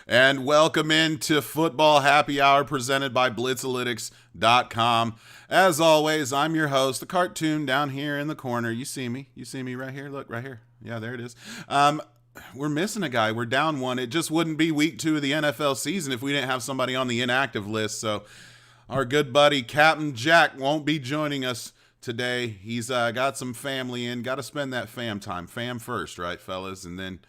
And welcome into Football Happy Hour presented by Blitzalytics.com. As always, I'm your host, the cartoon down here in the corner. You see me. You see me right here. Look, right here. Yeah, there it is. We're missing a guy. We're down one. It just wouldn't be week 2 of the NFL season if we didn't have somebody on the inactive list. So our good buddy Captain Jack won't be joining us today. He's got some family in. Got to spend that fam time. Fam first, right, fellas? And then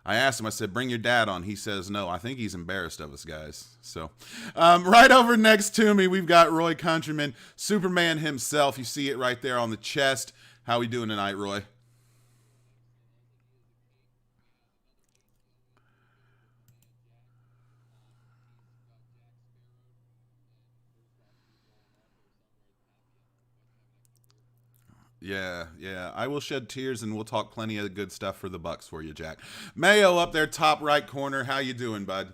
I asked him, I said, bring your dad on. He says no. I think he's embarrassed of us, guys. So right over next to me, we've got Roy Countryman, Superman himself. You see it right there on the chest. How we doing tonight, Roy? Yeah. I will shed tears and we'll talk plenty of good stuff for the Bucks for you, Jack. Mayo up there, top right corner. How you doing, bud?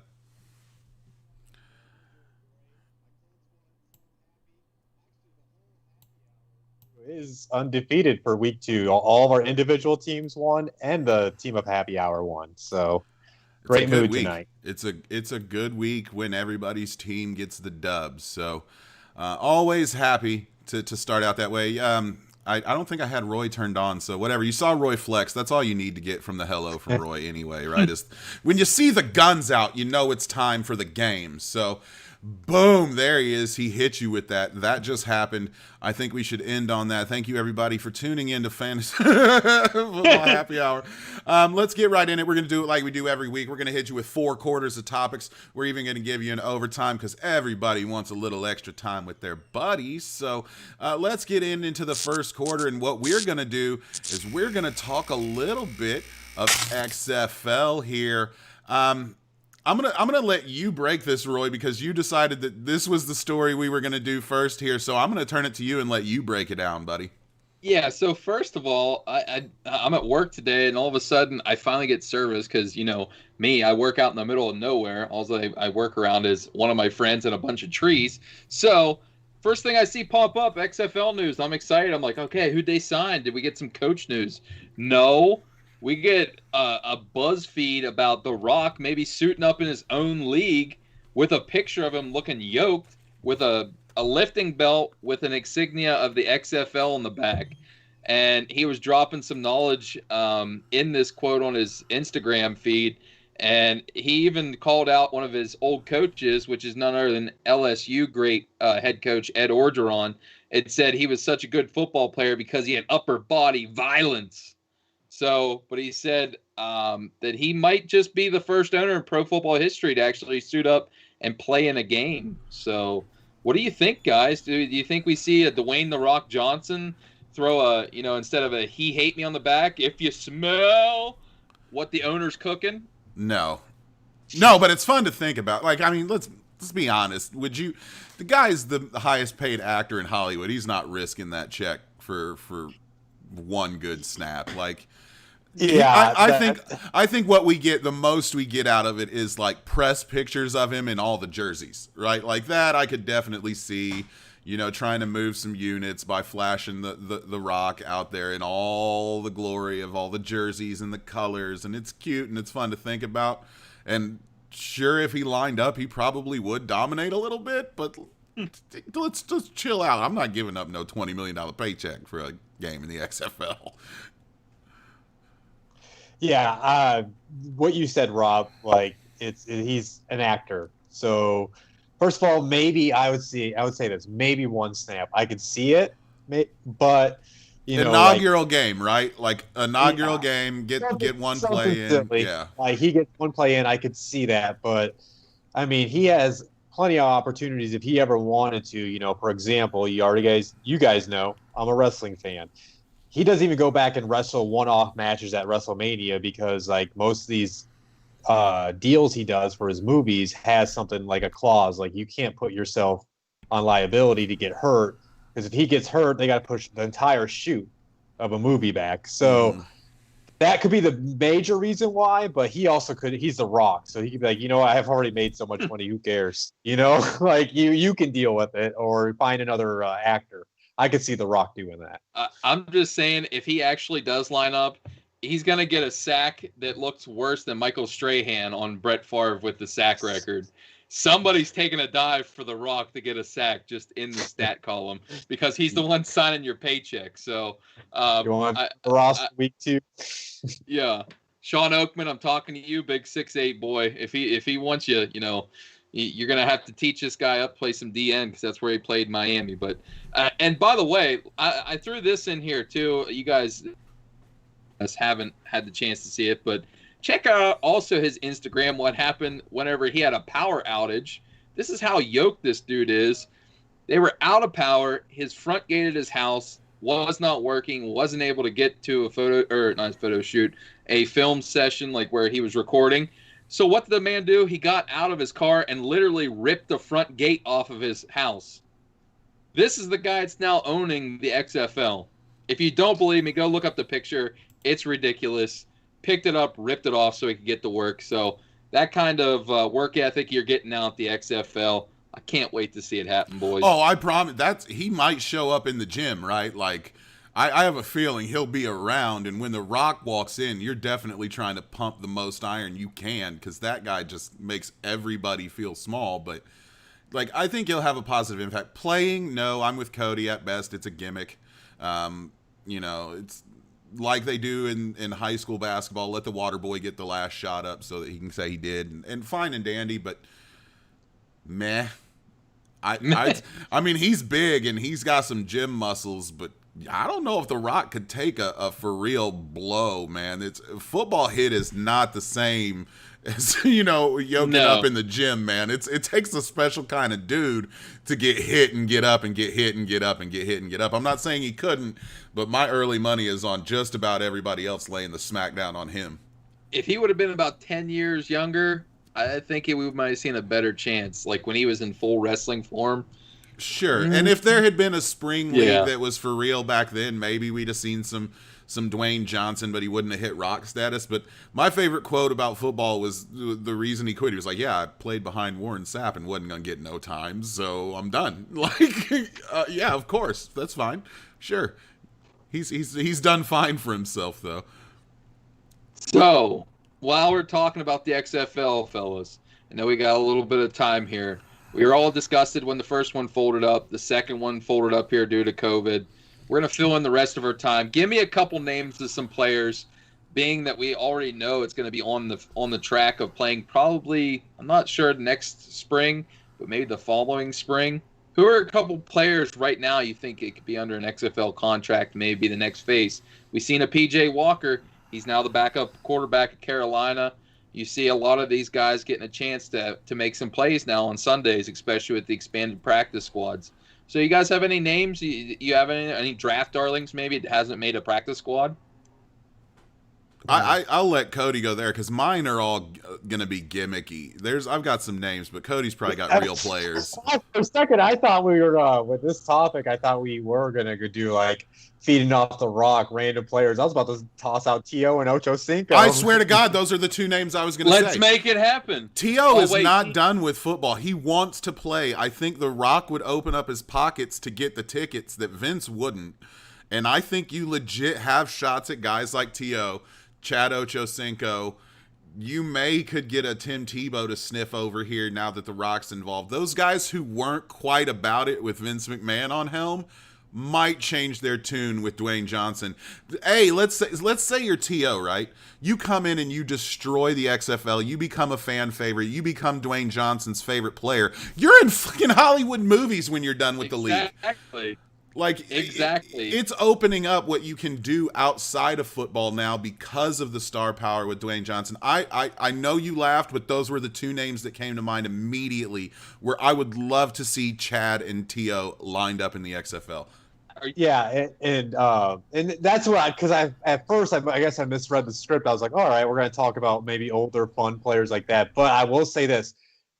Is undefeated for week 2. All of our individual teams won, and the team of Happy Hour won. So It's a great good mood week. tonight. It's a good week when everybody's team gets the dubs. So always happy to start out that way. I don't think I had Roy turned on, so whatever. You saw Roy flex. That's all you need to get from the hello from Roy anyway, right? Is when you see the guns out, you know it's time for the game. So boom, there he is. He hit you with that. That just happened. I think we should end on that. Thank you, everybody, for tuning in to Fantasy Football Happy Hour. Let's get right in it. We're going to do it like we do every week. We're going to hit you with 4 quarters of topics. We're even going to give you an overtime because everybody wants a little extra time with their buddies. So let's get into the first quarter. And what we're going to do is we're going to talk a little bit of XFL here. I'm gonna let you break this, Roy, because you decided that this was the story we were gonna do first here. So I'm gonna turn it to you and let you break it down, buddy. Yeah, so first of all, I'm at work today, and all of a sudden I finally get service because me, I work out in the middle of nowhere. Also, I work around is one of my friends and a bunch of trees. So first thing I see pop up, XFL news. I'm excited. I'm like, okay, who'd they sign? Did we get some coach news? No, we get a BuzzFeed about The Rock maybe suiting up in his own league with a picture of him looking yoked with a lifting belt with an insignia of the XFL in the back. And he was dropping some knowledge in this quote on his Instagram feed. And he even called out one of his old coaches, which is none other than LSU great head coach Ed Orgeron. It said he was such a good football player because he had upper body violence. So, but he said that he might just be the first owner in pro football history to actually suit up and play in a game. So, what do you think, guys? Do you think we see a Dwayne The Rock Johnson throw instead of a "he hate me" on the back, if you smell what the owner's cooking? No, but it's fun to think about. Like, I mean, let's be honest. Would you? The guy's the highest paid actor in Hollywood. He's not risking that check for one good snap. Like, Yeah, I think what we get, the most we get out of it is like press pictures of him in all the jerseys, right? Like that I could definitely see, trying to move some units by flashing the Rock out there in all the glory of all the jerseys and the colors, and it's cute and it's fun to think about. And sure, if he lined up, he probably would dominate a little bit, but let's just chill out. I'm not giving up no $20 million paycheck for a game in the XFL. yeah. What you said, Rob, like he's an actor. So first of all, maybe I would say this, maybe one snap. I could see it, but Inaugural game, right? Like inaugural yeah, game, get one something play in. silly. Yeah. Like he gets one play in, I could see that, but I mean, he has plenty of opportunities if he ever wanted to. For example, you guys know I'm a wrestling fan. He doesn't even go back and wrestle one-off matches at WrestleMania because like most of these deals he does for his movies has something like a clause like you can't put yourself on liability to get hurt, because if he gets hurt they got to push the entire shoot of a movie back. So that could be the major reason why, but he's The Rock, so he could be like, I have already made so much money, who cares, like you can deal with it or find another actor. I could see The Rock doing that. I'm just saying, if he actually does line up, he's gonna get a sack that looks worse than Michael Strahan on Brett Favre with the sack record. Somebody's taking a dive for the Rock to get a sack just in the stat column because he's the one signing your paycheck. So, You want I, Ross I, week 2? yeah, Sean Oakman, I'm talking to you, big 6'8" boy. If he wants you, you're gonna have to teach this guy up, play some DN because that's where he played Miami. But and by the way, I threw this in here too. You guys haven't had the chance to see it, but check out also his Instagram. What happened whenever he had a power outage? This is how yoked this dude is. They were out of power. His front gate at his house was not working. Wasn't able to get to a a film session like where he was recording. So what did the man do? He got out of his car and literally ripped the front gate off of his house. This is the guy that's now owning the XFL. If you don't believe me, go look up the picture. It's ridiculous. Picked it up, ripped it off so he could get to work. So that kind of work ethic you're getting out at the XFL, I can't wait to see it happen, boys. Oh, I promise. He might show up in the gym, right? Like, I have a feeling he'll be around, and when The Rock walks in, you're definitely trying to pump the most iron you can because that guy just makes everybody feel small. But, like, I think he'll have a positive impact. Playing, no, I'm with Cody at best. It's a gimmick. It's like they do in high school basketball. Let the water boy get the last shot up so that he can say he did. And fine and dandy, but meh. I mean, he's big and he's got some gym muscles, but I don't know if The Rock could take a for real blow, man. Football hit is not the same as yoking up in the gym, man. It takes a special kind of dude to get hit and get up and get hit and get up and get hit and get up. I'm not saying he couldn't, but my early money is on just about everybody else laying the smackdown on him. If he would have been about 10 years younger, I think we might have seen a better chance, like when he was in full wrestling form. Sure. And if there had been a spring league that was for real back then, maybe we'd have seen some Dwayne Johnson, but he wouldn't have hit Rock status. But my favorite quote about football was the reason he quit. He was like, yeah, I played behind Warren Sapp and wasn't going to get no time, so I'm done. Like, yeah, of course. That's fine. Sure. He's done fine for himself, though. So, while we're talking about the XFL, fellas, I know we got a little bit of time here. We were all disgusted when the first one folded up. The second one folded up here due to COVID. We're going to fill in the rest of our time. Give me a couple names of some players, being that we already know it's going to be on the track of playing probably, I'm not sure, next spring, but maybe the following spring. Who are a couple players right now you think it could be under an XFL contract, maybe the next phase? We've seen a PJ Walker. He's now the backup quarterback at Carolina. You see a lot of these guys getting a chance to make some plays now on Sundays, especially with the expanded practice squads. So you guys have any names? You have any draft darlings maybe that hasn't made a practice squad? I'll let Cody go there because mine are all going to be gimmicky. I've got some names, but Cody's probably got real players. For a second, I thought we were with this topic. I thought we were going to do like feeding off The Rock, random players. I was about to toss out T.O. and Ocho Cinco. I swear to God, those are the two names I was going to say. Let's make it happen. T.O. is not done with football. He wants to play. I think The Rock would open up his pockets to get the tickets that Vince wouldn't. And I think you legit have shots at guys like T.O., Chad Ochocinco. You could get a Tim Tebow to sniff over here now that The Rock's involved. Those guys who weren't quite about it with Vince McMahon on helm might change their tune with Dwayne Johnson. Hey, let's say you're T.O., right? You come in and you destroy the XFL. You become a fan favorite. You become Dwayne Johnson's favorite player. You're in fucking Hollywood movies when you're done with the league. Exactly. Like, exactly. It's opening up what you can do outside of football now because of the star power with Dwayne Johnson. I know you laughed, but those were the two names that came to mind immediately where I would love to see Chad and T.O. lined up in the XFL. Yeah, and that's what because at first I guess I misread the script. I was like, all right, we're going to talk about maybe older fun players like that. But I will say this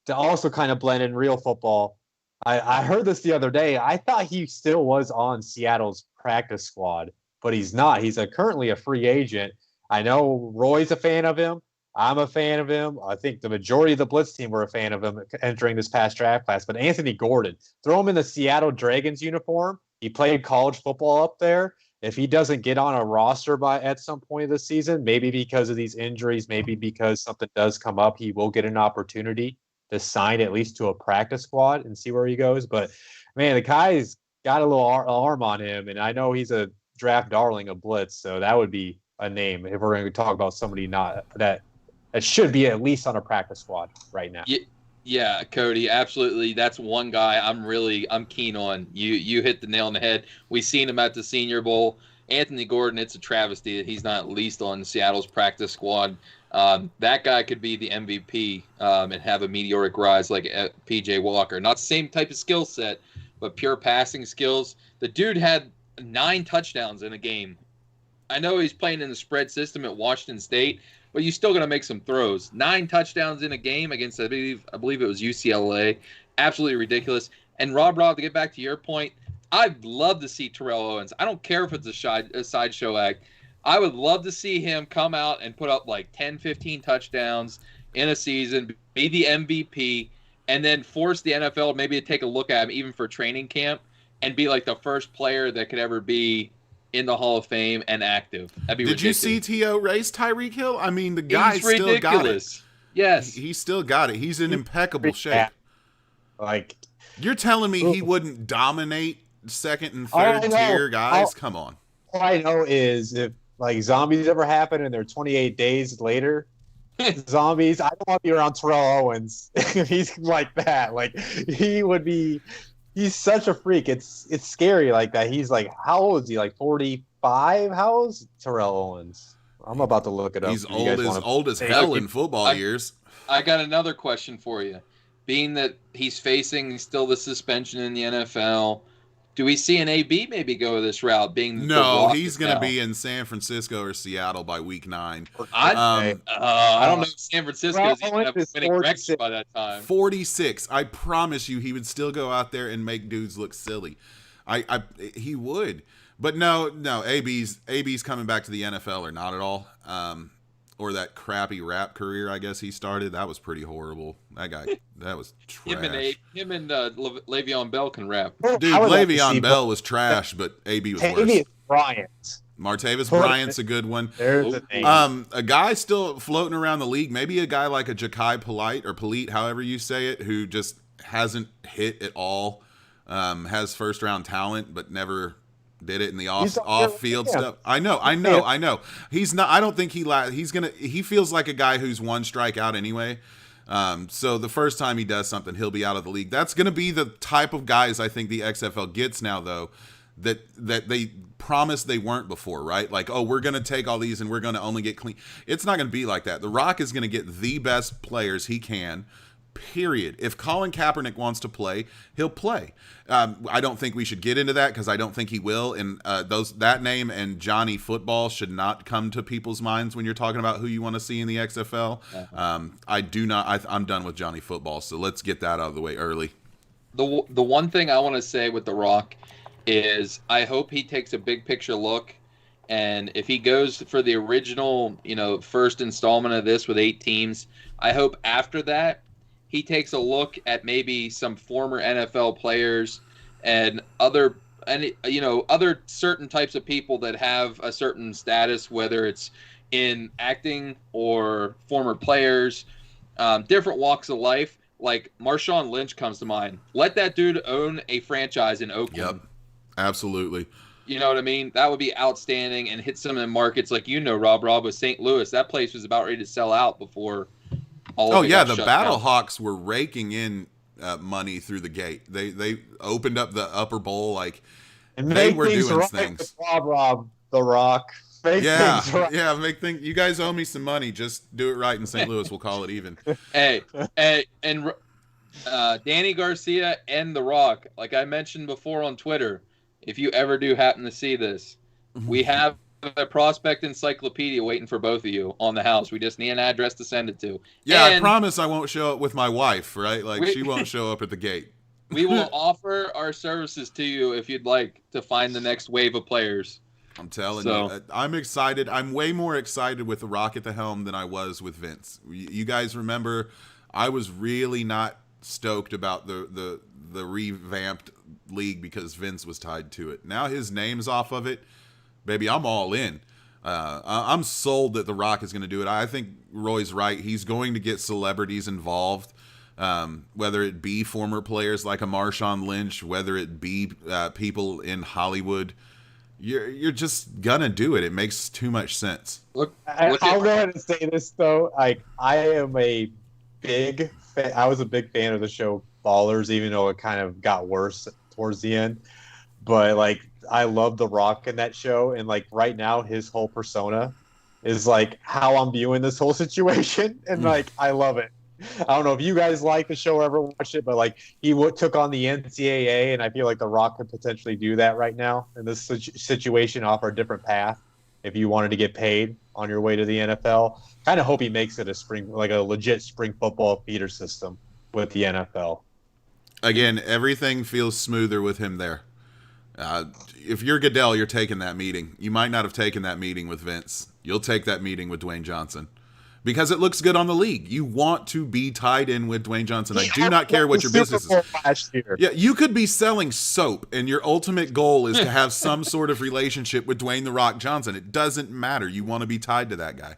to also kind of blend in real football. I heard this the other day. I thought he still was on Seattle's practice squad, but he's not. He's currently a free agent. I know Roy's a fan of him. I'm a fan of him. I think the majority of the Blitz team were a fan of him entering this past draft class. But Anthony Gordon, throw him in the Seattle Dragons uniform. He played college football up there. if he doesn't get on a roster at some point of the season, maybe because of these injuries, maybe because something does come up, he will get an opportunity to sign at least to a practice squad and see where he goes. But man, the guy's got a little arm on him, and I know he's a draft darling of blitz, so that would be a name if we're going to talk about somebody not that should be at least on a practice squad right now. Yeah, Cody, absolutely. That's one guy I'm keen on. You hit the nail on the head. We seen him at the Senior Bowl. Anthony Gordon, it's a travesty that he's not at least on Seattle's practice squad. That guy could be the MVP and have a meteoric rise like PJ Walker. Not the same type of skill set, but pure passing skills. The dude had 9 touchdowns in a game. I know he's playing in the spread system at Washington State, but you're still going to make some throws. 9 touchdowns in a game against, I believe it was UCLA. Absolutely ridiculous. And Rob, to get back to your point, I'd love to see Terrell Owens. I don't care if it's a sideshow act. I would love to see him come out and put up like 10, 15 touchdowns in a season, be the MVP, and then force the NFL maybe to take a look at him even for training camp and be like the first player that could ever be in the Hall of Fame and active. That'd be ridiculous. Did you see T.O. race Tyreek Hill? I mean, the guy still got it. Yes. He still got it. He's in impeccable shape. Like, you're telling me he wouldn't dominate second and third tier guys? Come on. All I know is if like zombies ever happen and they're 28 days later, zombies, I don't want to be around Terrell Owens. He's like that. Like he's such a freak. It's scary like that. He's like, how old is he? Like 45? How old is Terrell Owens? I'm about to look it up. He's old as hell in football years. I got another question for you. Being that he's facing still the suspension in the NFL, do we see an AB maybe go this route? No, he's going to be in San Francisco or Seattle by week 9. I don't know if San Francisco is even winning records by that time. 46. I promise you he would still go out there and make dudes look silly. He would. But no, AB's coming back to the NFL or not at all. Or that crappy rap career, I guess he started. That was pretty horrible. That was trash. Him and Le'Veon Bell can rap. Dude, Le'Veon Bell was trash, but AB was worse. Martavis Bryant's a good one. There's a name. A guy still floating around the league, maybe a guy like a Ja'Kai Polite, however you say it, who just hasn't hit at all, has first-round talent, but never did it in the off-field stuff. I know. He's not. I don't think he feels like a guy who's one strikeout anyway. So the first time he does something, he'll be out of the league. That's going to be the type of guys I think the XFL gets now, though, that they promised they weren't before, right? Like, oh, we're going to take all these and we're going to only get clean. It's not going to be like that. The Rock is going to get the best players he can, period. If Colin Kaepernick wants to play, he'll play. I don't think we should get into that because I don't think he will. And that name and Johnny Football should not come to people's minds when you're talking about who you want to see in the XFL. I do not. I'm done with Johnny Football, so let's get that out of the way early. The one thing I want to say with The Rock is I hope he takes a big picture look, and if he goes for the original, first installment of this with 8 teams, I hope after that he takes a look at maybe some former NFL players and other certain types of people that have a certain status, whether it's in acting or former players, different walks of life. Like Marshawn Lynch comes to mind. Let that dude own a franchise in Oakland. Yep, absolutely. You know what I mean? That would be outstanding and hit some of the markets. Like, Rob, with St. Louis, that place was about ready to sell out before the Battlehawks were raking in money through the gate. They opened up the upper bowl, like, and they were doing things. Rob the Rock. Make things. You guys owe me some money. Just do it right in St. Louis. We'll call it even. Hey, and Danny Garcia and The Rock, like I mentioned before on Twitter, if you ever do happen to see this, we have a prospect encyclopedia waiting for both of you on the house. We just need an address to send it to. Yeah, and I promise I won't show up with my wife, right? Like, she won't show up at the gate. We will offer our services to you if you'd like to find the next wave of players. I'm telling you, I'm excited. I'm way more excited with The Rock at the helm than I was with Vince. You guys remember, I was really not stoked about the revamped league because Vince was tied to it. Now his name's off of it. baby, I'm all in. I'm sold that The Rock is going to do it. I think Roy's right. He's going to get celebrities involved, whether it be former players like a Marshawn Lynch, whether it be people in Hollywood. You're just gonna do it. It makes too much sense. Look I'll at go ahead and say this though. Like I am a big fan. I was a big fan of the show Ballers, even though it kind of got worse towards the end. But like I love The Rock in that show, and like right now his whole persona is like how I'm viewing this whole situation, and like I love it. I don't know if you guys like the show or ever watched it, but like he took on the NCAA, and I feel like The Rock could potentially do that right now in this situation, offer a different path if you wanted to get paid on your way to the NFL. Kind of hope he makes it like a legit spring football feeder system with the NFL. Again, everything feels smoother with him there. If you're Goodell, you're taking that meeting. You might not have taken that meeting with Vince. You'll take that meeting with Dwayne Johnson. Because it looks good on the league. You want to be tied in with Dwayne Johnson. I do not care what your business is. Last year. Yeah, you could be selling soap, and your ultimate goal is to have some sort of relationship with Dwayne "The Rock" Johnson. It doesn't matter. You want to be tied to that guy.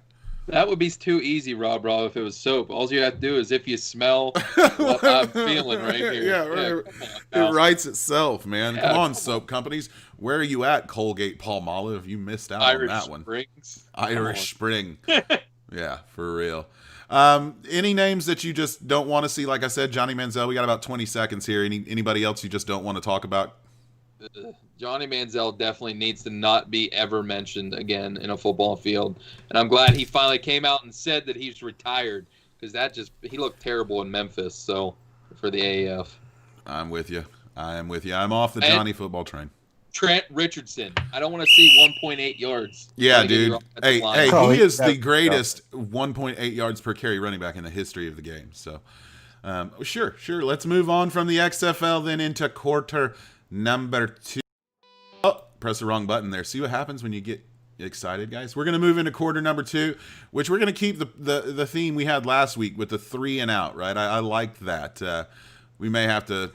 That would be too easy, Rob, if it was soap. All you have to do is if you smell what I'm feeling right here. Yeah, right. It writes itself, man. Come on, soap companies. Where are you at, Colgate Palmolive? You missed out on that one. Irish Spring. Yeah, for real. Any names that you just don't want to see? Like I said, Johnny Manziel. We got about 20 seconds here. Anybody else you just don't want to talk about? Johnny Manziel definitely needs to not be ever mentioned again in a football field. And I'm glad he finally came out and said that he's retired, because he looked terrible in Memphis. So for the AAF, I'm with you. I'm off the Johnny football train. Trent Richardson. I don't want to see 1.8 yards. Yeah, dude. Hey, he is the greatest 1.8 yards per carry running back in the history of the game. So, sure. Let's move on from the XFL then into quarter number 2. Oh, press the wrong button there. See what happens when you get excited, guys? We're going to move into quarter number 2, which we're going to keep the theme we had last week with the 3 and out, right? I liked that. We may have to,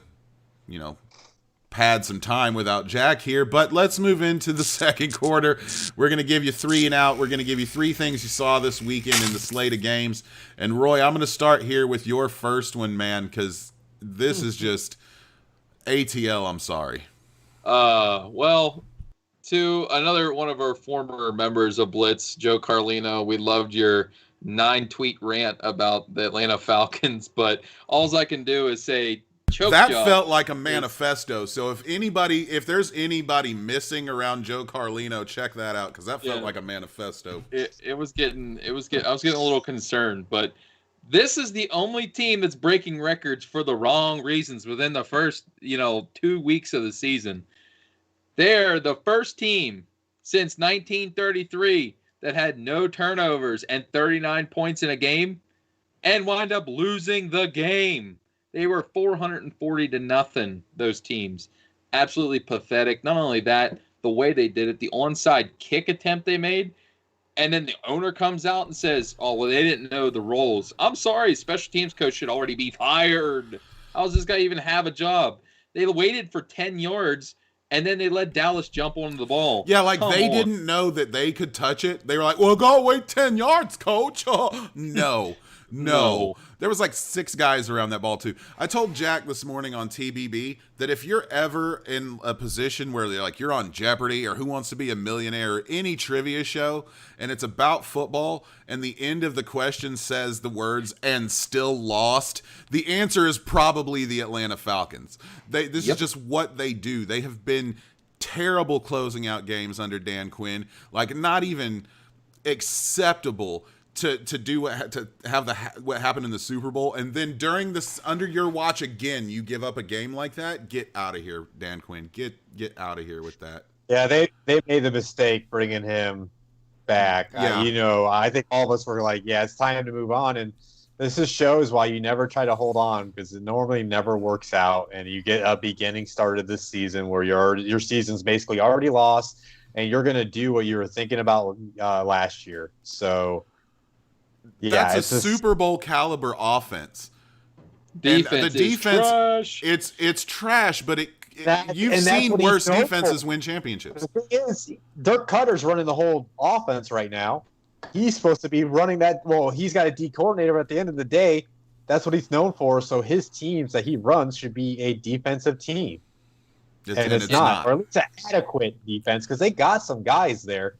pad some time without Jack here, but let's move into the second quarter. We're going to give you 3 and out. We're going to give you 3 things you saw this weekend in the slate of games. And Roy, I'm going to start here with your first one, man, because this is just ATL. I'm sorry. Well, to another one of our former members of Blitz, Joe Carlino, we loved your 9-tweet rant about the Atlanta Falcons, but all I can do is say, that felt like a manifesto. So if there's anybody missing around Joe Carlino, check that out, because that felt like a manifesto. I was getting a little concerned, but this is the only team that's breaking records for the wrong reasons within the first 2 weeks of the season. They're the first team since 1933 that had no turnovers and 39 points in a game and wind up losing the game. They were 440-0, those teams. Absolutely pathetic. Not only that, the way they did it, the onside kick attempt they made, and then the owner comes out and says, oh, well, they didn't know the rules. I'm sorry, special teams coach should already be fired. How does this guy even have a job? They waited for 10 yards, and then they let Dallas jump onto the ball. Yeah, they didn't know that they could touch it. They were like, well, go wait 10 yards, coach. No. There was 6 guys around that ball, too. I told Jack this morning on TBB that if you're ever in a position where you're on Jeopardy or Who Wants to Be a Millionaire or any trivia show, and it's about football, and the end of the question says the words, and still lost, the answer is probably the Atlanta Falcons. This is just what they do. They have been terrible closing out games under Dan Quinn. Not even acceptable to do what happened in the Super Bowl, and then during this under your watch again, you give up a game like that. Get out of here, Dan Quinn. Get out of here with that. Yeah, they made the mistake bringing him back. Yeah. I think all of us were like, yeah, it's time to move on, and this just shows why you never try to hold on, because it normally never works out, and you get a beginning started this season where your season's basically already lost, and you're going to do what you were thinking about last year. So. Yeah, that's a Super Bowl caliber offense. Defense, the defense is trash. It's trash, but you've and that's seen what he's worse known defenses for. win championships. The thing is, Dirk Cutter's running the whole offense right now. He's supposed to be running that. Well, he's got a D coordinator, but at the end of the day, that's what he's known for. So his teams that he runs should be a defensive team. And it's not, or at least an adequate defense, because they got some guys there,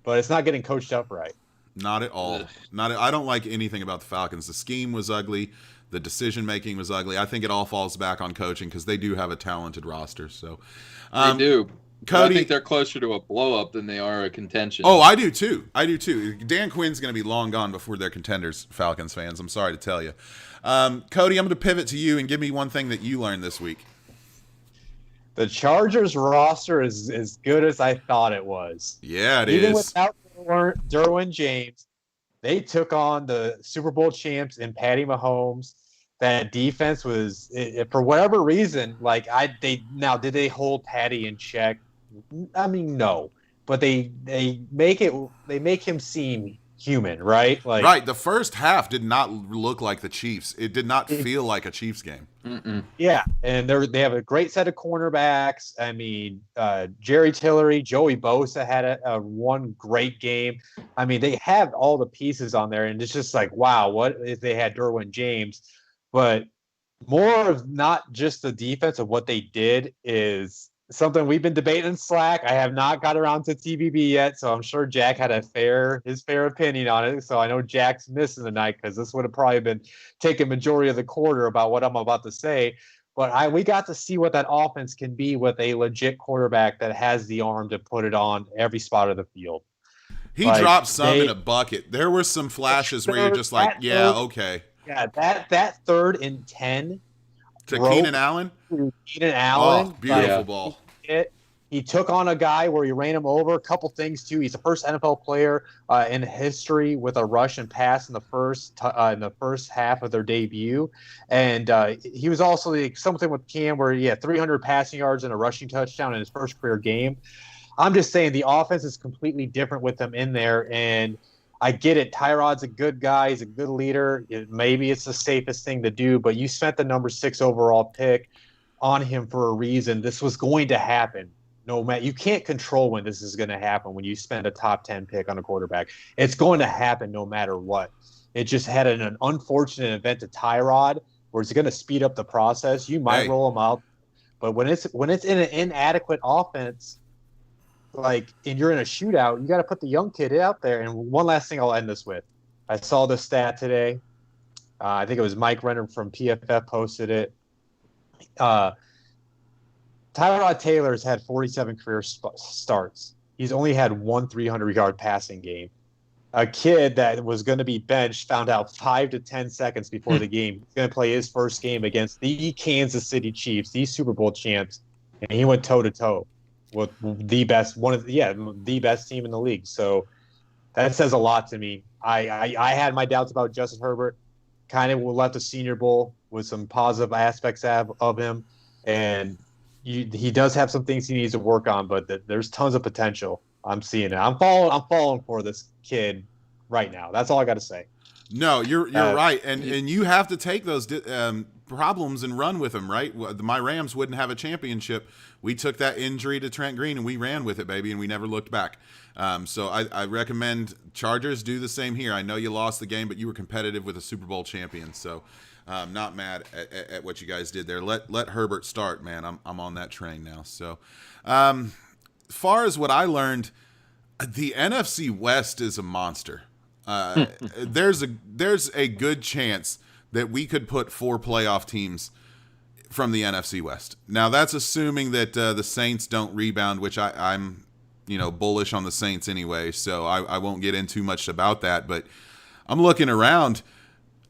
but it's not getting coached up right. Not at all. I don't like anything about the Falcons. The scheme was ugly. The decision making was ugly. I think it all falls back on coaching because they do have a talented roster. So they do. Cody, I think they're closer to a blow up than they are a contention. Oh, I do too. Dan Quinn's going to be long gone before they're contenders, Falcons fans. I'm sorry to tell you. Cody, I'm going to pivot to you and give me one thing that you learned this week. The Chargers roster is as good as I thought it was. Yeah, it Even is. without Derwin James, they took on the Super Bowl champs in Patty Mahomes. That defense was, for whatever reason, did they hold Patty in check? I mean, no, but they make him seem human, right? Like, right. The first half did not look like the Chiefs. It did not feel like a Chiefs game. Yeah, and they have a great set of cornerbacks. I mean, Jerry Tillery, Joey Bosa had a one great game. I mean, they have all the pieces on there, and it's just like, wow, what if they had Derwin James? But more of not just the defense of what they did is something we've been debating in Slack. I have not got around to TBB yet, so I'm sure Jack had his fair opinion on it. So I know Jack's missing tonight because this would have probably been taking majority of the quarter about what I'm about to say. But we got to see what that offense can be with a legit quarterback that has the arm to put it on every spot of the field. He dropped some in a bucket. There were some flashes where you're just like, yeah, okay. Yeah, that 3rd and 10 to Keenan Allen. Oh, beautiful ball. He took on a guy where he ran him over. A couple things too. He's the first NFL player in history with a rush and pass in the first half of their debut, and he was also something with Cam where he had 300 passing yards and a rushing touchdown in his first career game. I'm just saying the offense is completely different with him in there, and I get it. Tyrod's a good guy. He's a good leader. Maybe it's the safest thing to do, but you spent the number 6 overall pick on him for a reason. This was going to happen. No matter, you can't control when this is going to happen when you spend a top 10 pick on a quarterback. It's going to happen no matter what. It just had an unfortunate event to Tyrod where it's going to speed up the process. You might roll him out, but when it's in an inadequate offense, and you're in a shootout, you got to put the young kid out there. And one last thing I'll end this with. I saw the stat today. I think it was Mike Renner from PFF posted it. Tyrod Taylor's had 47 career starts. He's only had one 300-yard passing game. A kid that was going to be benched found out 5 to 10 seconds before the game. He's going to play his first game against the Kansas City Chiefs, these Super Bowl champs, and he went toe-to-toe with the best team in the league. So that says a lot to me. I had my doubts about Justin Herbert. Kind of left the Senior Bowl with some positive aspects of him, and he does have some things he needs to work on. But there's tons of potential. I'm seeing it. I'm falling for this kid right now. That's all I got to say. No, you're right, and you have to take those problems and run with them, right? My Rams wouldn't have a championship. We took that injury to Trent Green and we ran with it, baby, and we never looked back. So I recommend Chargers do the same here. I know you lost the game, but you were competitive with a Super Bowl champion, so not mad at what you guys did there. Let Herbert start, man. I'm on that train now. So, as far as what I learned, the NFC West is a monster. There's a good chance that we could put 4 playoff teams from the NFC West. Now that's assuming that the Saints don't rebound, which I'm bullish on the Saints anyway, so I won't get into much about that. But I'm looking around.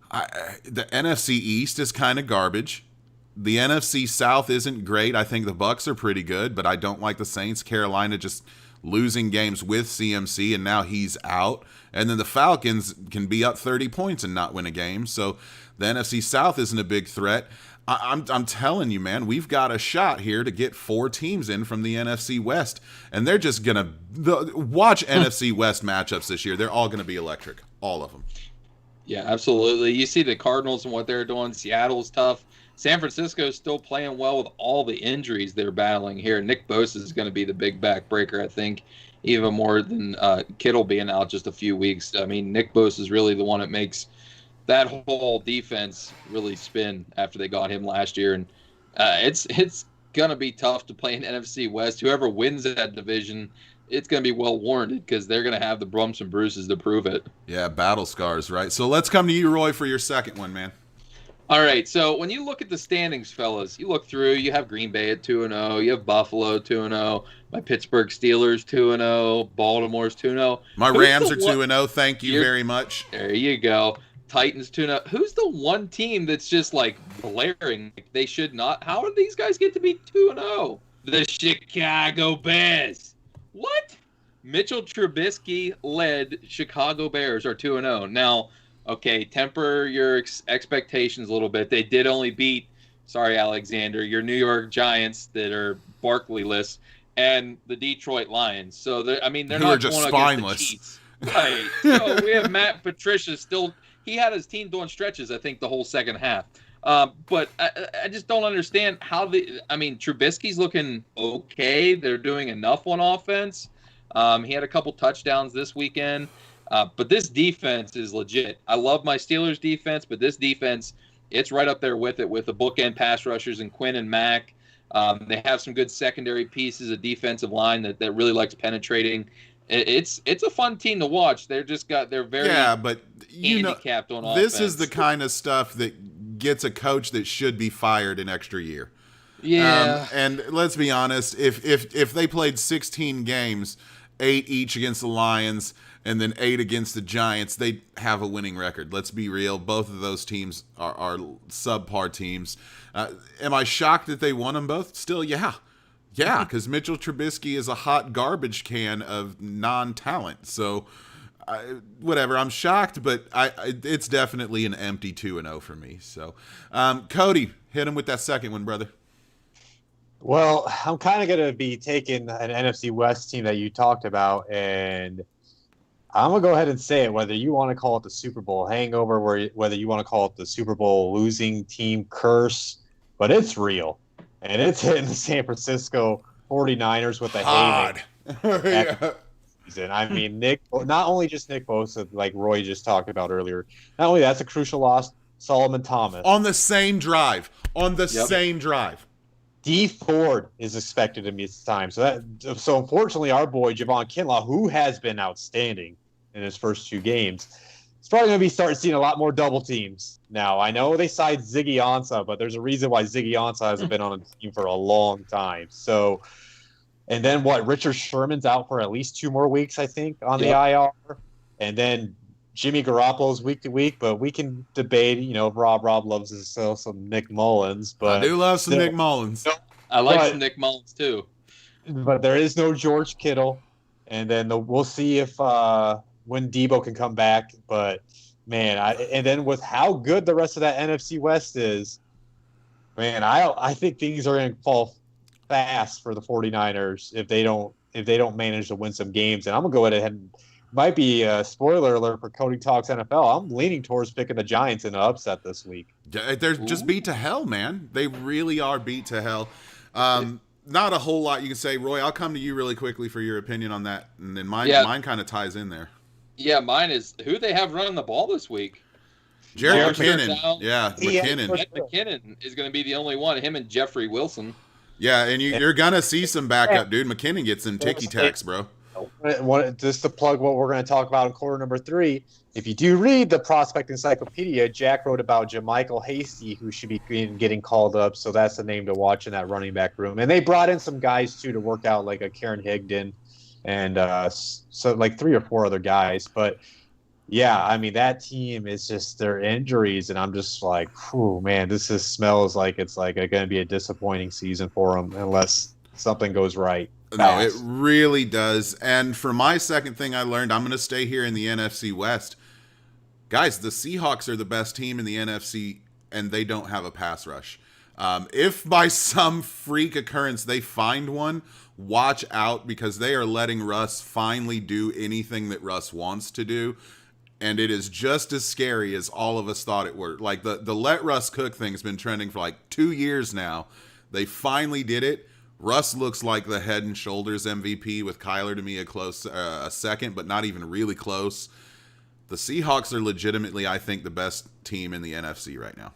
The NFC East is kind of garbage. The NFC South isn't great. I think the Bucks are pretty good, but I don't like the Saints. Carolina just losing games with CMC, and now he's out. And then the Falcons can be up 30 points and not win a game. So the NFC South isn't a big threat. I'm telling you, man, we've got a shot here to get 4 teams in from the NFC West. And they're just going to watch NFC West matchups this year. They're all going to be electric, all of them. Yeah, absolutely. You see the Cardinals and what they're doing. Seattle's tough. San Francisco's still playing well with all the injuries they're battling here. Nick Bosa is going to be the big backbreaker, I think, even more than Kittle being out just a few weeks. I mean, Nick Bosa is really the one that makes that whole defense really spin after they got him last year. And it's going to be tough to play in NFC West. Whoever wins that division, it's going to be well warranted because they're going to have the bumps and bruises to prove it. Yeah, battle scars, right? So let's come to you, Roy, for your second one, man. All right, so when you look at the standings, fellas, you look through, you have Green Bay at 2-0, you have Buffalo 2-0, my Pittsburgh Steelers 2-0, Baltimore's 2-0. My Rams are 2-0, thank you very much. There you go. Titans 2-0. Who's the one team that's just like blaring? They should not. How did these guys get to be 2-0? The Chicago Bears. What? Mitchell Trubisky led Chicago Bears are 2-0. Now, okay, temper your expectations a little bit. They did only beat, sorry, Alexander, your New York Giants that are Barkley-less and the Detroit Lions. So, I mean, they're not just going spineless. against the Chiefs. Right. So we have Matt Patricia still. He had his team doing stretches, I think, the whole second half. But I just don't understand how Trubisky's looking okay. They're doing enough on offense. He had a couple touchdowns this weekend. But this defense is legit. I love my Steelers defense, but this defense, it's right up there with it with the bookend pass rushers and Quinn and Mack. They have some good secondary pieces, a defensive line that really likes penetrating. It's a fun team to watch. They're very but handicapped on offense. This is the kind of stuff that gets a coach that should be fired an extra year. Yeah. And let's be honest, if they played 16 games, 8 each against the Lions and then 8 against the Giants, they have a winning record. Let's be real. Both of those teams are subpar teams. Am I shocked that they won them both? Still, yeah. Yeah, because Mitchell Trubisky is a hot garbage can of non-talent. So, whatever. I'm shocked, but it's definitely an empty 2-0 for me. So, Cody, hit him with that second one, brother. Well, I'm kind of going to be taking an NFC West team that you talked about, and I'm going to go ahead and say it, whether you want to call it the Super Bowl hangover, whether you want to call it the Super Bowl losing team curse, but it's real. And it's hitting the San Francisco 49ers with a haymaker. Yeah. I mean, not only just Nick Bosa, like Roy just talked about earlier, not only that's a crucial loss, Solomon Thomas. On the same drive. Same drive. D Ford is expected to miss time. So unfortunately, our boy Javon Kinlaw, who has been outstanding in his first 2 games, is probably going to be starting seeing a lot more double teams. Now, I know they signed Ziggy Ansah, but there's a reason why Ziggy Ansah hasn't been on a team for a long time. So, and then Richard Sherman's out for at least 2 more weeks, I think, on the IR. And then Jimmy Garoppolo's week to week, but we can debate, if Rob loves to sell some Nick Mullins. But I do love some Nick Mullins. I like some Nick Mullins, too. But there is no George Kittle. And then we'll see if when Debo can come back. But, man, and then with how good the rest of that NFC West is, man, I think things are going to fall fast for the 49ers if they don't manage to win some games. And I'm going to go ahead and might be a spoiler alert for Cody Talks NFL. I'm leaning towards picking the Giants in an upset this week. They're just beat to hell, man. They really are beat to hell. Not a whole lot you can say. Roy, I'll come to you really quickly for your opinion on that. And then mine kind of ties in there. Yeah, mine is who they have running the ball this week. Jared McKinnon. Yeah, McKinnon. McKinnon is going to be the only one, him and Jeffrey Wilson. Yeah, and you're going to see some backup, dude. McKinnon gets them ticky-tacks, bro. Just to plug what we're going to talk about in quarter number 3, if you do read the Prospect Encyclopedia, Jack wrote about JaMycal Hasty, who should be getting called up, so that's the name to watch in that running back room. And they brought in some guys, too, to work out, like a Karen Higdon and so like 3 or 4 other guys. But, yeah, I mean, that team is just their injuries, and I'm just like, whew, man, this just smells like it's like going to be a disappointing season for them unless something goes right. No, it really does. And for my second thing I learned, I'm going to stay here in the NFC West. Guys, the Seahawks are the best team in the NFC, and they don't have a pass rush. If by some freak occurrence they find one, watch out because they are letting Russ finally do anything that Russ wants to do. and it is just as scary as all of us thought it were. Like the let Russ cook thing's been trending for like 2 years now. They finally did it. Russ looks like the head and shoulders MVP, with Kyler to me a second, but not even really close. The Seahawks are legitimately, I think, the best team in the NFC right now.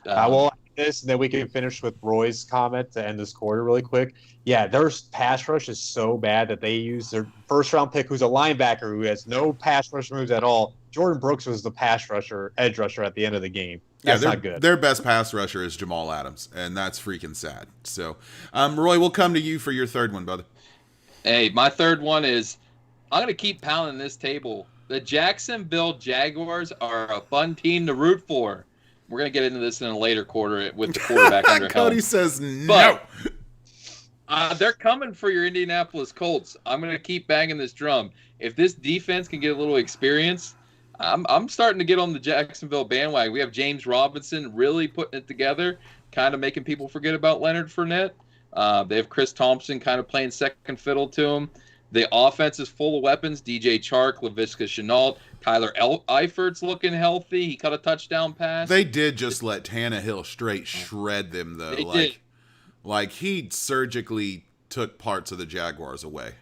Well, this, and then we can finish with Roy's comment to end this quarter really quick. Yeah, their pass rush is so bad that they use their first-round pick, who's a linebacker who has no pass rush moves at all. Jordan Brooks was the pass rusher, edge rusher at the end of the game. That's not good. Their best pass rusher is Jamal Adams, and that's freaking sad. So, Roy, we'll come to you for your third one, brother. Hey, my third one is, I'm going to keep pounding this table. The Jacksonville Jaguars are a fun team to root for. We're going to get into this in a later quarter with the quarterback under helm. Cody says no. But, they're coming for your Indianapolis Colts. I'm going to keep banging this drum. If this defense can get a little experience, I'm starting to get on the Jacksonville bandwagon. We have James Robinson really putting it together, kind of making people forget about Leonard Fournette. They have Chris Thompson kind of playing second fiddle to him. The offense is full of weapons. DJ Chark, Laviska Shenault, Tyler Eifert's looking healthy. He caught a touchdown pass. They did just let Tannehill straight shred them, though. They did. Like he surgically took parts of the Jaguars away.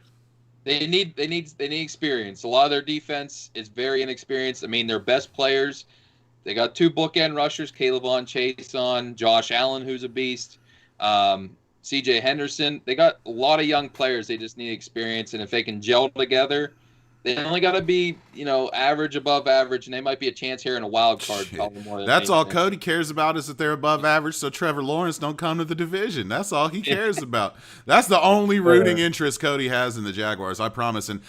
They need experience. A lot of their defense is very inexperienced. I mean, their best players, they got 2 bookend rushers, Caleb Chason, Josh Allen, who's a beast. CJ Henderson. They got a lot of young players. They just need experience, and if they can gel together, they only got to be, average, above average, and they might be a chance here in a wild card. More than That's all anything. Cody cares about, is that they're above average, so Trevor Lawrence don't come to the division. That's all he cares about. That's the only rooting interest Cody has in the Jaguars, I promise. And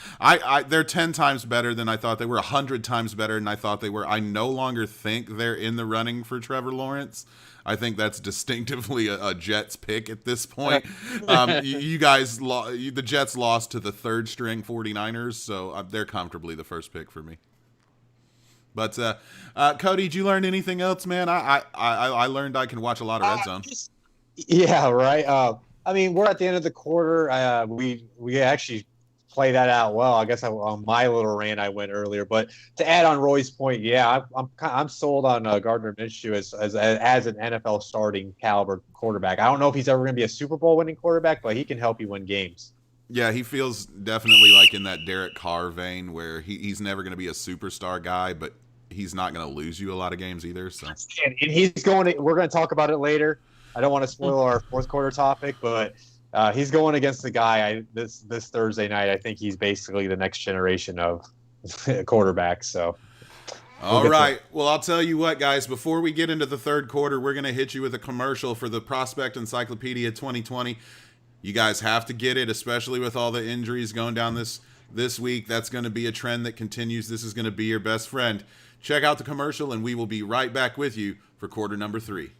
they're 10 times better than I thought they were, 100 times better than I thought they were. I no longer think they're in the running for Trevor Lawrence. I think that's distinctively a Jets pick at this point. You guys, the Jets lost to the third-string 49ers, so they're comfortably the first pick for me. But Cody, did you learn anything else, man? I learned I can watch a lot of Red Zone. Yeah, right. I mean, we're at the end of the quarter. We actually play that out well. I guess on my little rant I went earlier, but to add on Roy's point, yeah, I'm sold on Gardner Minshew as an NFL starting caliber quarterback. I don't know if he's ever going to be a Super Bowl winning quarterback, but he can help you win games. Yeah, he feels definitely like in that Derek Carr vein, where he's never going to be a superstar guy, but he's not going to lose you a lot of games either. So, and he's going to. We're going to talk about it later. I don't want to spoil our fourth quarter topic, but he's going against the guy this Thursday night. I think he's basically the next generation of quarterbacks. So, all right. Well, I'll tell you what, guys. Before we get into the third quarter, we're going to hit you with a commercial for the Prospect Encyclopedia 2020. You guys have to get it, especially with all the injuries going down this week. That's going to be a trend that continues. This is going to be your best friend. Check out the commercial, and we will be right back with you for quarter number 3.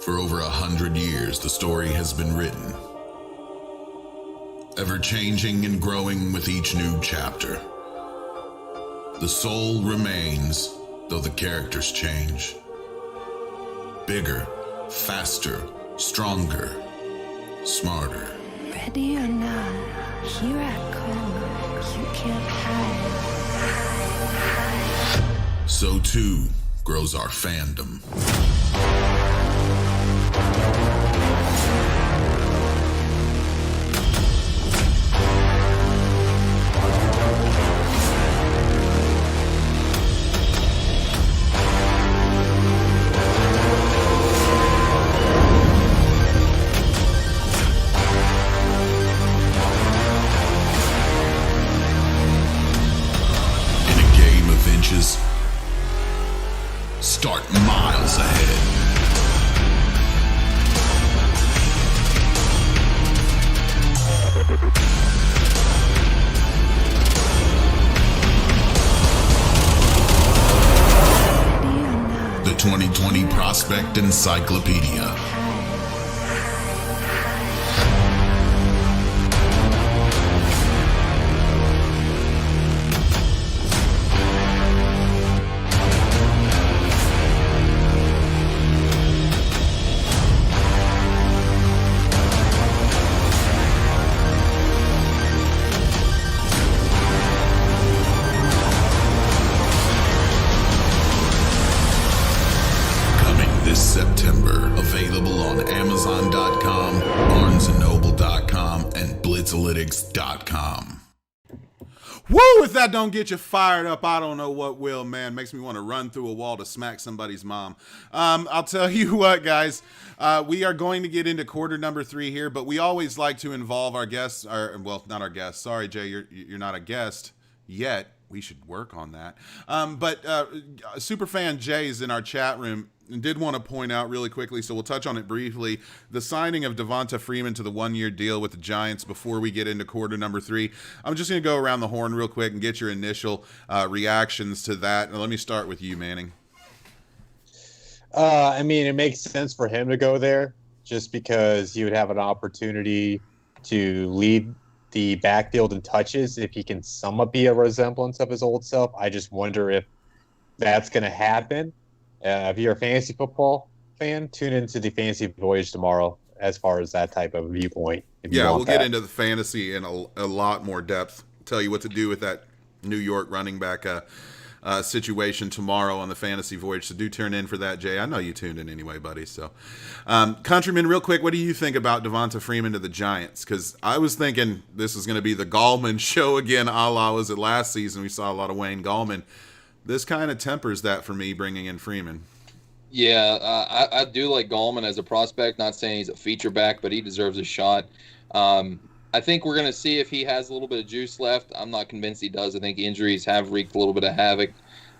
For over 100 years, the story has been written, ever changing and growing with each new chapter. The soul remains, though the characters change. Bigger, faster, stronger, smarter. Ready or not, here I come. You can't hide. So too grows our fandom. Start miles ahead. The 2020 Prospect Encyclopedia. Blitzalytics.com. Woo! If that don't get you fired up, I don't know what will, man. Makes me want to run through a wall to smack somebody's mom. I'll tell you what, guys. We are going to get into quarter number 3 here, but we always like to involve our guests. Well, not our guests. Sorry, Jay, you're not a guest yet. We should work on that. But Superfan Jay's in our chat room and did want to point out really quickly, so we'll touch on it briefly, the signing of Devonta Freeman to the 1-year deal with the Giants before we get into quarter number 3. I'm just going to go around the horn real quick and get your initial reactions to that. And let me start with you, Manning. I mean, it makes sense for him to go there just because he would have an opportunity to lead the backfield in touches if he can somewhat be a resemblance of his old self. I just wonder if that's going to happen. If you're a fantasy football fan, tune into the Fantasy Voyage tomorrow as far as that type of viewpoint. Yeah, we'll get into the fantasy in a lot more depth. Tell you what to do with that New York running back situation tomorrow on the Fantasy Voyage. So do turn in for that, Jay. I know you tuned in anyway, buddy. So, Countryman, real quick, what do you think about Devonta Freeman to the Giants? Because I was thinking this is going to be the Gallman show again, a la was it last season? We saw a lot of Wayne Gallman. This kind of tempers that for me, bringing in Freeman. Yeah, I do like Gallman as a prospect. Not saying he's a feature back, but he deserves a shot. I think we're going to see if he has a little bit of juice left. I'm not convinced he does. I think injuries have wreaked a little bit of havoc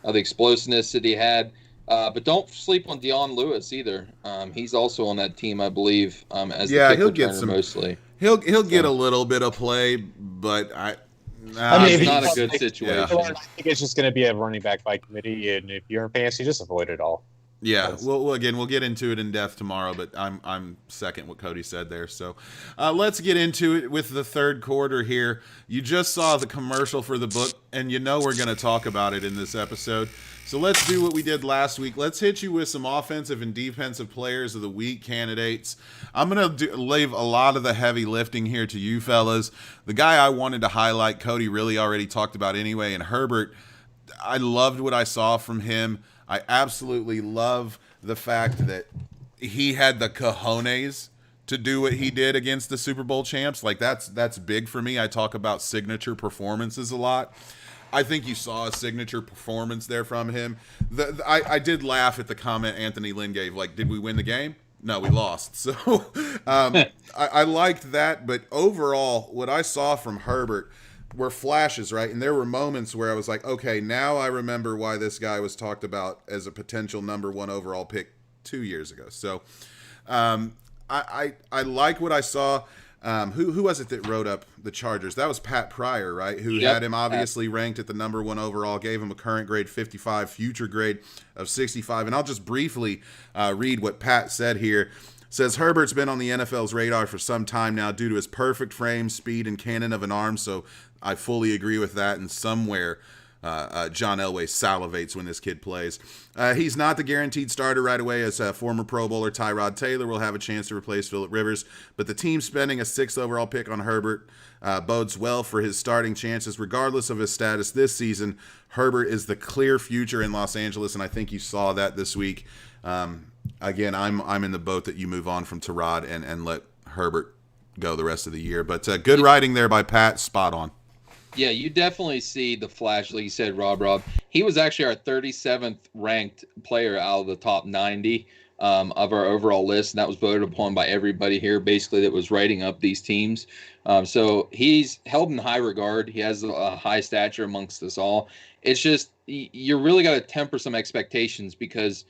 of the explosiveness that he had. But don't sleep on Dion Lewis either. He's also on that team, I believe, as the kick he'll get returner some, mostly. He'll get a little bit of play, but I mean, it's not a good situation. I think it's just going to be a running back by committee, and if you're in fantasy, just avoid it all. Yeah, we'll get into it in depth tomorrow, but I'm second what Cody said there. So let's get into it with the third quarter here. You just saw the commercial for the book, and you know we're going to talk about it in this episode. So let's do what we did last week. Let's hit you with some offensive and defensive players of the week candidates. I'm going to leave a lot of the heavy lifting here to you fellas. The guy I wanted to highlight, Cody really already talked about anyway, and Herbert, I loved what I saw from him. I absolutely love the fact that he had the cojones to do what he did against the Super Bowl champs. Like that's big for me. I talk about signature performances a lot. I think you saw a signature performance there from him. I did laugh at the comment Anthony Lynn gave, like, did we win the game? No, we lost. So I liked that. But overall, what I saw from Herbert were flashes, right? And there were moments where I was like, okay, now I remember why this guy was talked about as a potential number 1 overall pick 2 years ago. So I like what I saw. Who was it that wrote up the Chargers? That was Pat Pryor, right? Who had him obviously ranked at the number 1 overall, gave him a current grade 55, future grade of 65. And I'll just briefly read what Pat said here. Says Herbert's been on the NFL's radar for some time now due to his perfect frame, speed, and cannon of an arm. So I fully agree with that. And somewhere John Elway salivates when this kid plays. He's not the guaranteed starter right away, as former Pro Bowler Tyrod Taylor will have a chance to replace Phillip Rivers. But the team spending a 6th overall pick on Herbert bodes well for his starting chances. Regardless of his status this season, Herbert is the clear future in Los Angeles, and I think you saw that this week. Again, I'm in the boat that you move on from Tyrod and let Herbert go the rest of the year. But good writing there by Pat. Spot on. Yeah, you definitely see the flash, like you said, Rob. He was actually our 37th ranked player out of the top 90 of our overall list, and that was voted upon by everybody here, basically, that was writing up these teams. So he's held in high regard. He has a high stature amongst us all. It's just you really got to temper some expectations because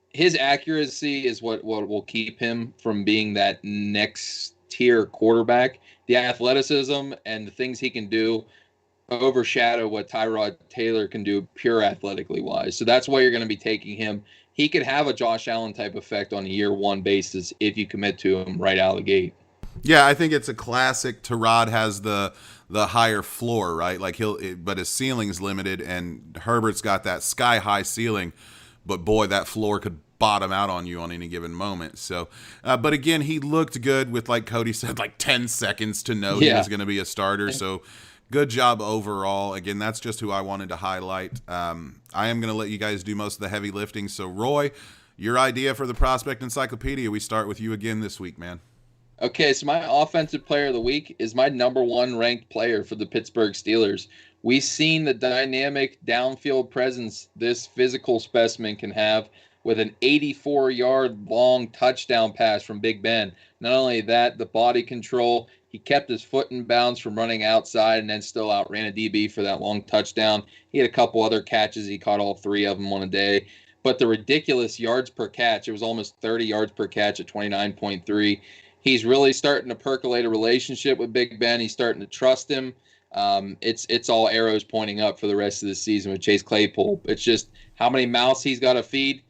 his accuracy is what will keep him from being that next tier quarterback. The athleticism and the things he can do overshadow what Tyrod Taylor can do pure athletically wise. So that's why you're going to be taking him. He could have a Josh Allen type effect on a year 1 basis if you commit to him right out of the gate. Yeah, I think it's a classic. Tyrod has the higher floor, right? Like but his ceiling's limited, and Herbert's got that sky high ceiling. But boy, that floor could bottom out on you on any given moment. So, but again, he looked good with, like Cody said, like 10 seconds to know he was going to be a starter. So good job overall. Again, that's just who I wanted to highlight. I am going to let you guys do most of the heavy lifting. So Roy, your idea for the prospect encyclopedia, we start with you again this week, man. Okay, so my offensive player of the week is my number one ranked player for the Pittsburgh Steelers. We've seen the dynamic downfield presence this physical specimen can have with an 84-yard long touchdown pass from Big Ben. Not only that, the body control, he kept his foot in bounds from running outside and then still outran a DB for that long touchdown. He had a couple other catches. He caught all three of them on a day. But the ridiculous yards per catch, it was almost 30 yards per catch at 29.3. He's really starting to percolate a relationship with Big Ben. He's starting to trust him. It's all arrows pointing up for the rest of the season with Chase Claypool. It's just how many mouths he's got to feed.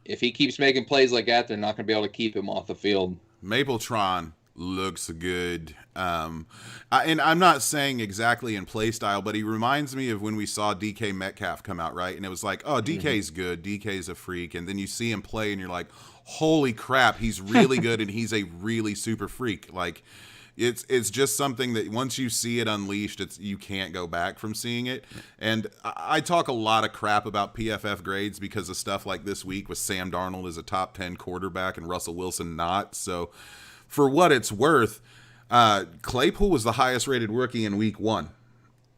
If he keeps making plays like that, they're not going to be able to keep him off the field. Mapletron looks good. And I'm not saying exactly in play style, but he reminds me of when we saw DK Metcalf come out, right? And it was like, oh, DK's good. DK's a freak. And then you see him play and you're like, holy crap, he's really good and he's a really super freak. Like, it's just something that once you see it unleashed, you can't go back from seeing it. And I talk a lot of crap about PFF grades because of stuff like this week with Sam Darnold as a top 10 quarterback and Russell Wilson not. So for what it's worth, Claypool was the highest rated rookie in week 1,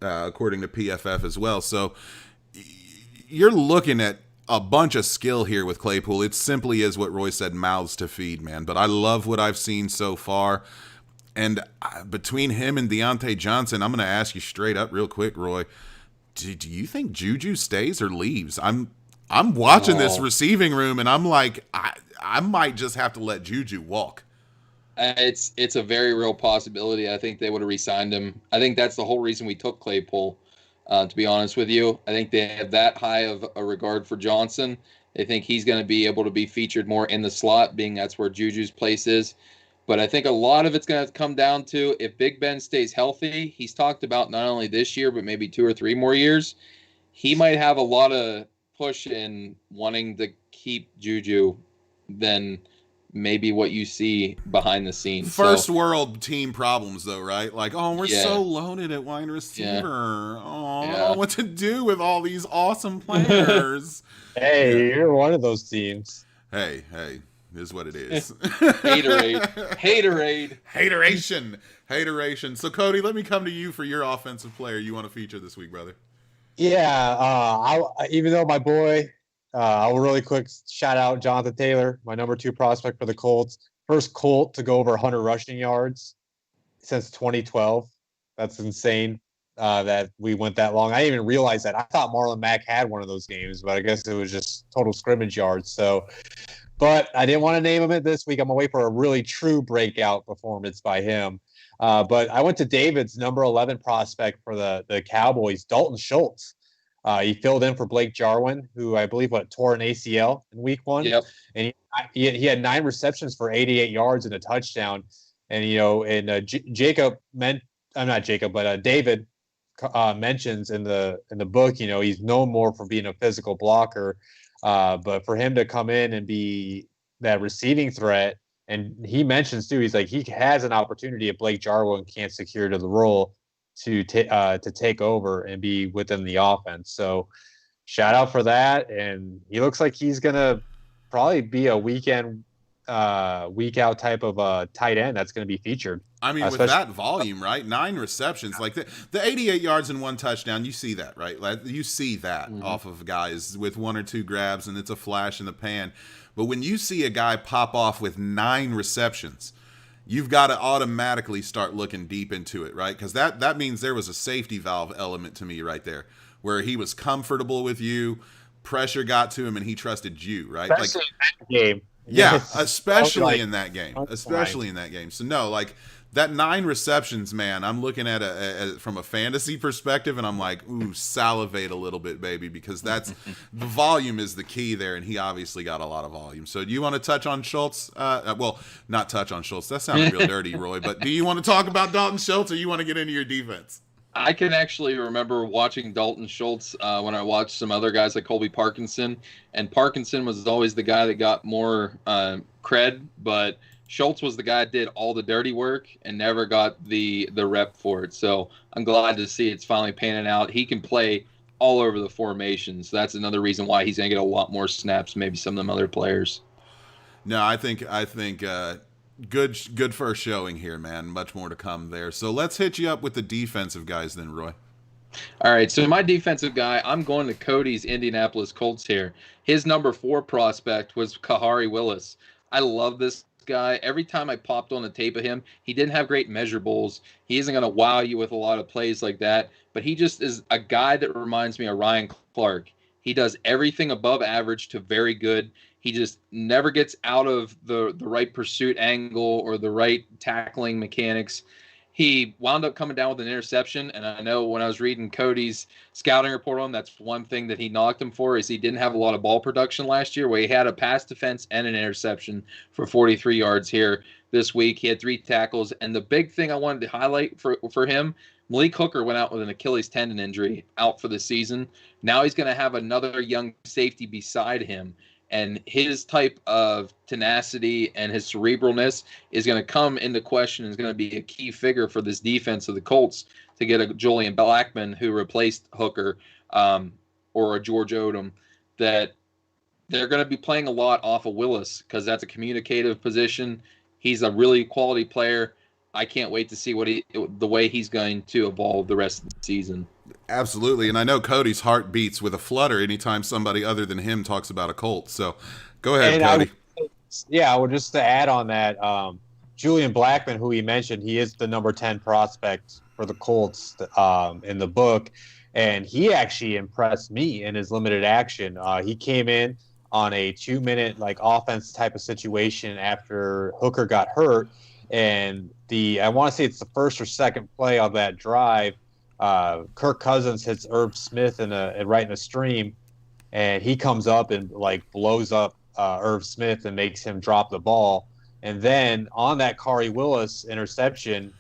according to PFF as well. So you're looking at a bunch of skill here with Claypool. It simply is what Roy said, mouths to feed, man. But I love what I've seen so far. And between him and Deontay Johnson, I'm going to ask you straight up real quick, Roy. Do you think Juju stays or leaves? I'm watching this receiving room, and I'm like, I might just have to let Juju walk. It's a very real possibility. I think they would have re-signed him. I think that's the whole reason we took Claypool, to be honest with you. I think they have that high of a regard for Johnson. They think he's going to be able to be featured more in the slot, being that's where Juju's place is. But I think a lot of it's going to come down to if Big Ben stays healthy. He's talked about not only this year, but maybe 2 or 3 more years. He might have a lot of push in wanting to keep Juju than maybe what you see behind the scenes. First world team problems, though, right? Like, oh, we're so loaded at wide receiver. Yeah. Oh, I don't know what to do with all these awesome players. Hey, you're one of those teams. Hey. Is what it is. Hateration. So, Cody, let me come to you for your offensive player you want to feature this week, brother. Yeah, even though my boy, I'll really quick shout out Jonathan Taylor, my number 2 prospect for the Colts. First Colt to go over 100 rushing yards since 2012. That's insane that we went that long. I didn't even realize that. I thought Marlon Mack had one of those games, but I guess it was just total scrimmage yards. But I didn't want to name him this week. I'm going to wait for a really true breakout performance by him. But I went to David's number 11 prospect for the Cowboys, Dalton Schultz. He filled in for Blake Jarwin, who I believe tore an ACL in week 1. Yep. And he had 9 receptions for 88 yards and a touchdown. And, David mentions in the book, he's known more for being a physical blocker. But for him to come in and be that receiving threat, and he mentions too, he's like he has an opportunity if Blake Jarwin can't secure to the role to take over and be within the offense. So shout out for that, and he looks like he's gonna probably be a week out type of tight end that's going to be featured. I mean, with that volume, right? 9 receptions, like the 88 yards and 1 touchdown, you see that, right? Like you see that off of guys with 1 or 2 grabs, and it's a flash in the pan. But when you see a guy pop off with 9 receptions, you've got to automatically start looking deep into it, right? Because that means there was a safety valve element to me right there, where he was comfortable with you, pressure got to him, and he trusted you, right? Especially in that game. Yeah, especially in that game. Especially in that game. So, no, like, that 9 receptions, man, I'm looking at it from a fantasy perspective, and I'm like, ooh, salivate a little bit, baby, because that's the volume is the key there, and he obviously got a lot of volume. So do you want to touch on Schultz? Well, not touch on Schultz. That sounded real dirty, Roy, but do you want to talk about Dalton Schultz, or you want to get into your defense? I can actually remember watching Dalton Schultz when I watched some other guys like Colby Parkinson, and Parkinson was always the guy that got more cred, but Schultz was the guy that did all the dirty work and never got the rep for it. So I'm glad to see it's finally panning out. He can play all over the formation, so that's another reason why he's going to get a lot more snaps, maybe some of them other players. No, I think Good first showing here, man. Much more to come there. So let's hit you up with the defensive guys then, Roy. All right, so my defensive guy, I'm going to Cody's Indianapolis Colts here. His number 4 prospect was Kahari Willis. I love this guy. Every time I popped on the tape of him, he didn't have great measurables. He isn't going to wow you with a lot of plays like that, but he just is a guy that reminds me of Ryan Clark. He does everything above average to very good. He just never gets out of the right pursuit angle or the right tackling mechanics. He wound up coming down with an interception, and I know when I was reading Cody's scouting report on him, that's one thing that he knocked him for is he didn't have a lot of ball production last year, where he had a pass defense and an interception for 43 yards here this week. He had 3 tackles, and the big thing I wanted to highlight for him, Malik Hooker went out with an Achilles tendon injury, out for the season. Now he's going to have another young safety beside him. And his type of tenacity and his cerebralness is going to come into question and is going to be a key figure for this defense of the Colts to get a Julian Blackman who replaced Hooker or a George Odom, that they're going to be playing a lot off of Willis because that's a communicative position. He's a really quality player. I can't wait to see the way he's going to evolve the rest of the season. Absolutely, and I know Cody's heart beats with a flutter anytime somebody other than him talks about a Colt. So, go ahead, Cody. Well, just to add on that, Julian Blackman, who he mentioned, he is the number 10 prospect for the Colts in the book, and he actually impressed me in his limited action. He came in on a 2-minute offense type of situation after Hooker got hurt, and I want to say it's the first or second play of that drive. Kirk Cousins hits Irv Smith right in a stream, and he comes up and blows up Irv Smith and makes him drop the ball. And then on that Kahari Willis interception,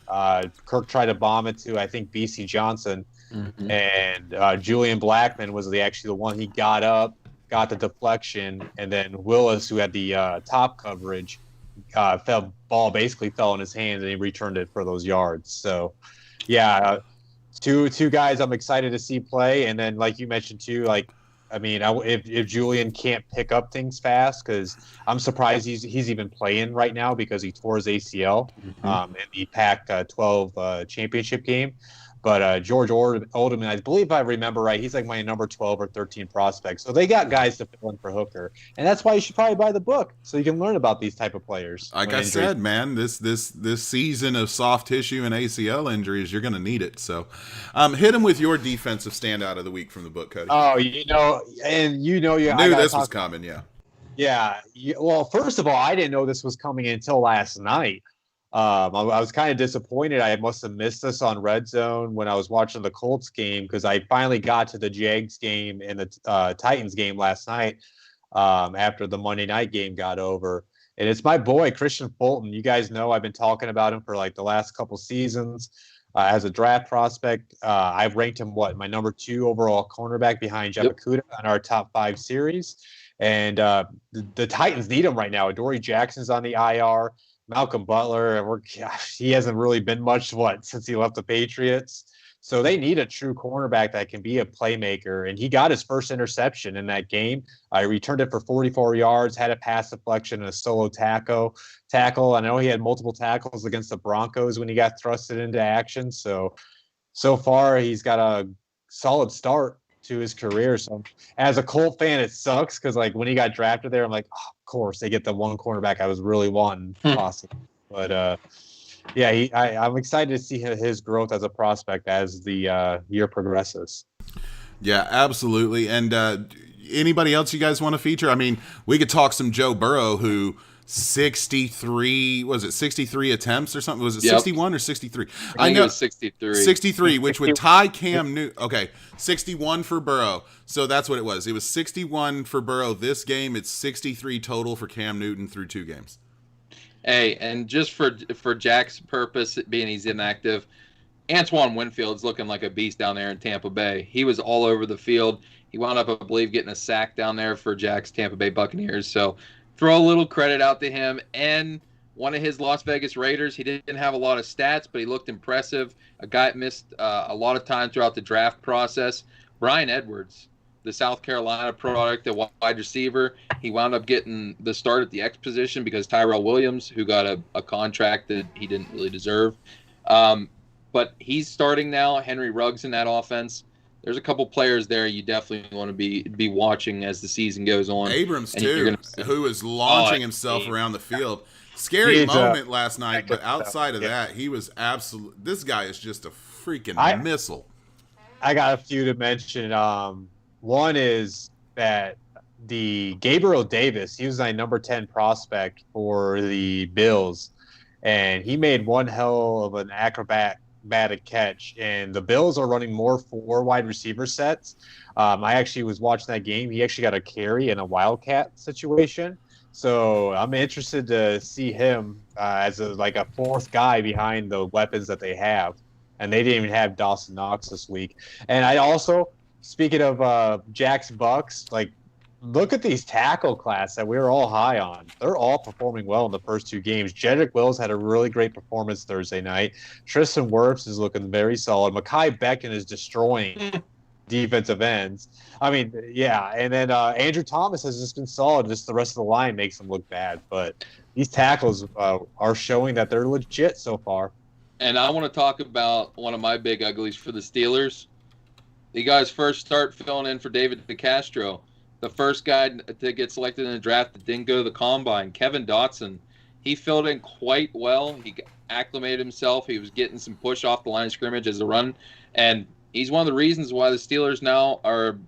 Kirk tried to bomb it to, I think, BC Johnson, and Julian Blackman was actually the one. He got up, got the deflection, and then Willis, who had the top coverage, ball basically fell in his hands, and he returned it for those yards. So, yeah. Two guys I'm excited to see play, and then like you mentioned too, if Julian can't pick up things fast, because I'm surprised he's even playing right now because he tore his ACL in the Pac-12 championship game. But George Oldham, I believe I remember right, he's my number 12 or 13 prospect. So they got guys to fill in for Hooker, and that's why you should probably buy the book so you can learn about these type of players. Like I said, man, this season of soft tissue and ACL injuries, you're going to need it. So, hit him with your defensive standout of the week from the book, Cody. Oh, you knew this was coming, yeah. Yeah. Well, first of all, I didn't know this was coming until last night. I was kind of disappointed. I must have missed this on Red Zone when I was watching the Colts game, because I finally got to the Jags game and the Titans game last night after the Monday night game got over. And it's my boy, Christian Fulton. You guys know I've been talking about him for the last couple seasons as a draft prospect. I've ranked him, my number 2 overall cornerback behind Jeff Okudah on our top 5 series. And the Titans need him right now. Adoree Jackson's on the IR. Malcolm Butler, he hasn't really been much since he left the Patriots. So they need a true cornerback that can be a playmaker. And he got his first interception in that game. He returned it for 44 yards, had a pass deflection and a solo tackle. I know he had multiple tackles against the Broncos when he got thrusted into action. So far he's got a solid start to his career. So as a Colt fan, it sucks because when he got drafted there, I'm like, oh, of course they get the one cornerback I was really wanting possible. But I'm excited to see his growth as a prospect as the year progresses. Yeah, absolutely. And anybody else you guys want to feature? I mean, we could talk some Joe Burrow, who 63 attempts or something? Was it 61 or 63? I know it was 63. 63, which would tie Cam Newton. Okay, 61 for Burrow. So that's what it was. It was 61 for Burrow this game. It's 63 total for Cam Newton through 2 games. Hey, and just for Jack's purpose, being he's inactive, Antoine Winfield's looking like a beast down there in Tampa Bay. He was all over the field. He wound up, I believe, getting a sack down there for Jack's Tampa Bay Buccaneers. So throw a little credit out to him. And one of his Las Vegas Raiders, he didn't have a lot of stats, but he looked impressive. A guy missed a lot of time throughout the draft process. Brian Edwards, the South Carolina product, the wide receiver. He wound up getting the start at the X position because Tyrell Williams, who got a contract that he didn't really deserve. But he's starting now. Henry Ruggs in that offense. There's a couple players there you definitely want to be watching as the season goes on. Abrams too, who is launching himself around the field. Scary moment last night, but outside of that, he was absolute. This guy is just a freaking missile. I got a few to mention. One is that the Gabriel Davis, he was my number 10 prospect for the Bills, and he made one hell of an acrobatic catch. And the Bills are running more 4 wide receiver sets. I actually was watching that game. He actually got a carry in a wildcat situation. So I'm interested to see him as a 4th guy behind the weapons that they have. And they didn't even have Dawson Knox this week. And I also, speaking of Jack's Bucks, look at these tackle class that we were all high on. They're all performing well in the first 2 games. Jedrick Wills had a really great performance Thursday night. Tristan Wirfs is looking very solid. Mekhi Becton is destroying defensive ends. I mean, yeah. And then Andrew Thomas has just been solid. Just the rest of the line makes him look bad. But these tackles are showing that they're legit so far. And I want to talk about one of my big uglies for the Steelers. The guy's first start filling in for David DeCastro. The first guy to get selected in the draft that didn't go to the combine, Kevin Dotson. He filled in quite well. He acclimated himself. He was getting some push off the line of scrimmage as a run. And he's one of the reasons why the Steelers now are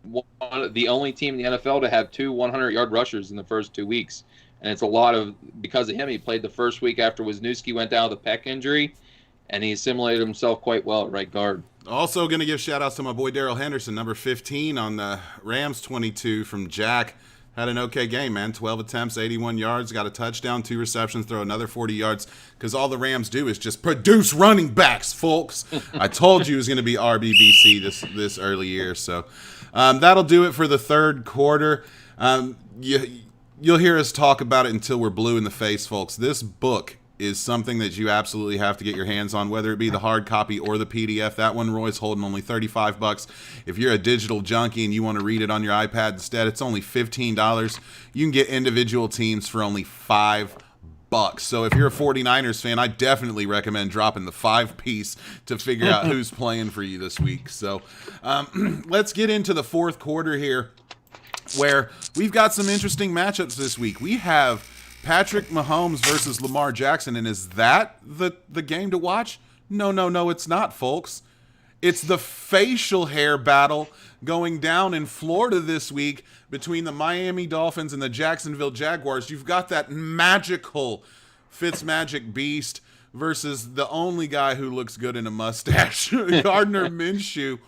the only team in the NFL to have 2 100-yard rushers in the first 2 weeks. And it's a lot of because of him. He played the first week after Wisniewski went down with a pec injury, and he assimilated himself quite well at right guard. Also going to give shout-outs to my boy Darrell Henderson, number 15 on the Rams 22 from Jack. Had an okay game, man. 12 attempts, 81 yards, got a touchdown, 2 receptions, throw another 40 yards, because all the Rams do is just produce running backs, folks. I told you it was going to be RBBC this early year. So that'll do it for the third quarter. You'll hear us talk about it until we're blue in the face, folks. This book is something that you absolutely have to get your hands on, whether it be the hard copy or the PDF. That one Roy's holding only $35. If you're a digital junkie and you want to read it on your iPad instead, it's only $15. You can get individual teams for only $5. So if you're a 49ers fan, I definitely recommend dropping the 5-piece to figure out who's playing for you this week. So let's get into the fourth quarter here, where we've got some interesting matchups this week. We have Patrick Mahomes versus Lamar Jackson, and is that the game to watch? No, it's not, folks. It's the facial hair battle going down in Florida this week between the Miami Dolphins and the Jacksonville Jaguars. You've got that magical Fitzmagic beast versus the only guy who looks good in a mustache, Gardner Minshew.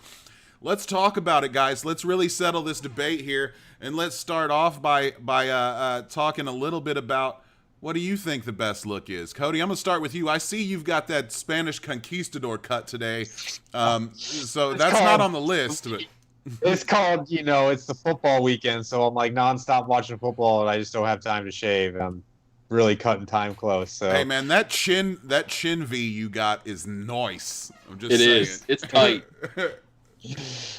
Let's talk about it, guys. Let's really settle this debate here, and let's start off by talking a little bit about what do you think the best look is. Cody, I'm going to start with you. I see you've got that Spanish conquistador cut today, so that's not on the list. But it's called, it's the football weekend, so I'm nonstop watching football, and I just don't have time to shave. I'm really cutting time close. So hey, man, that chin V you got is nice. I'm just saying. It is. It's tight.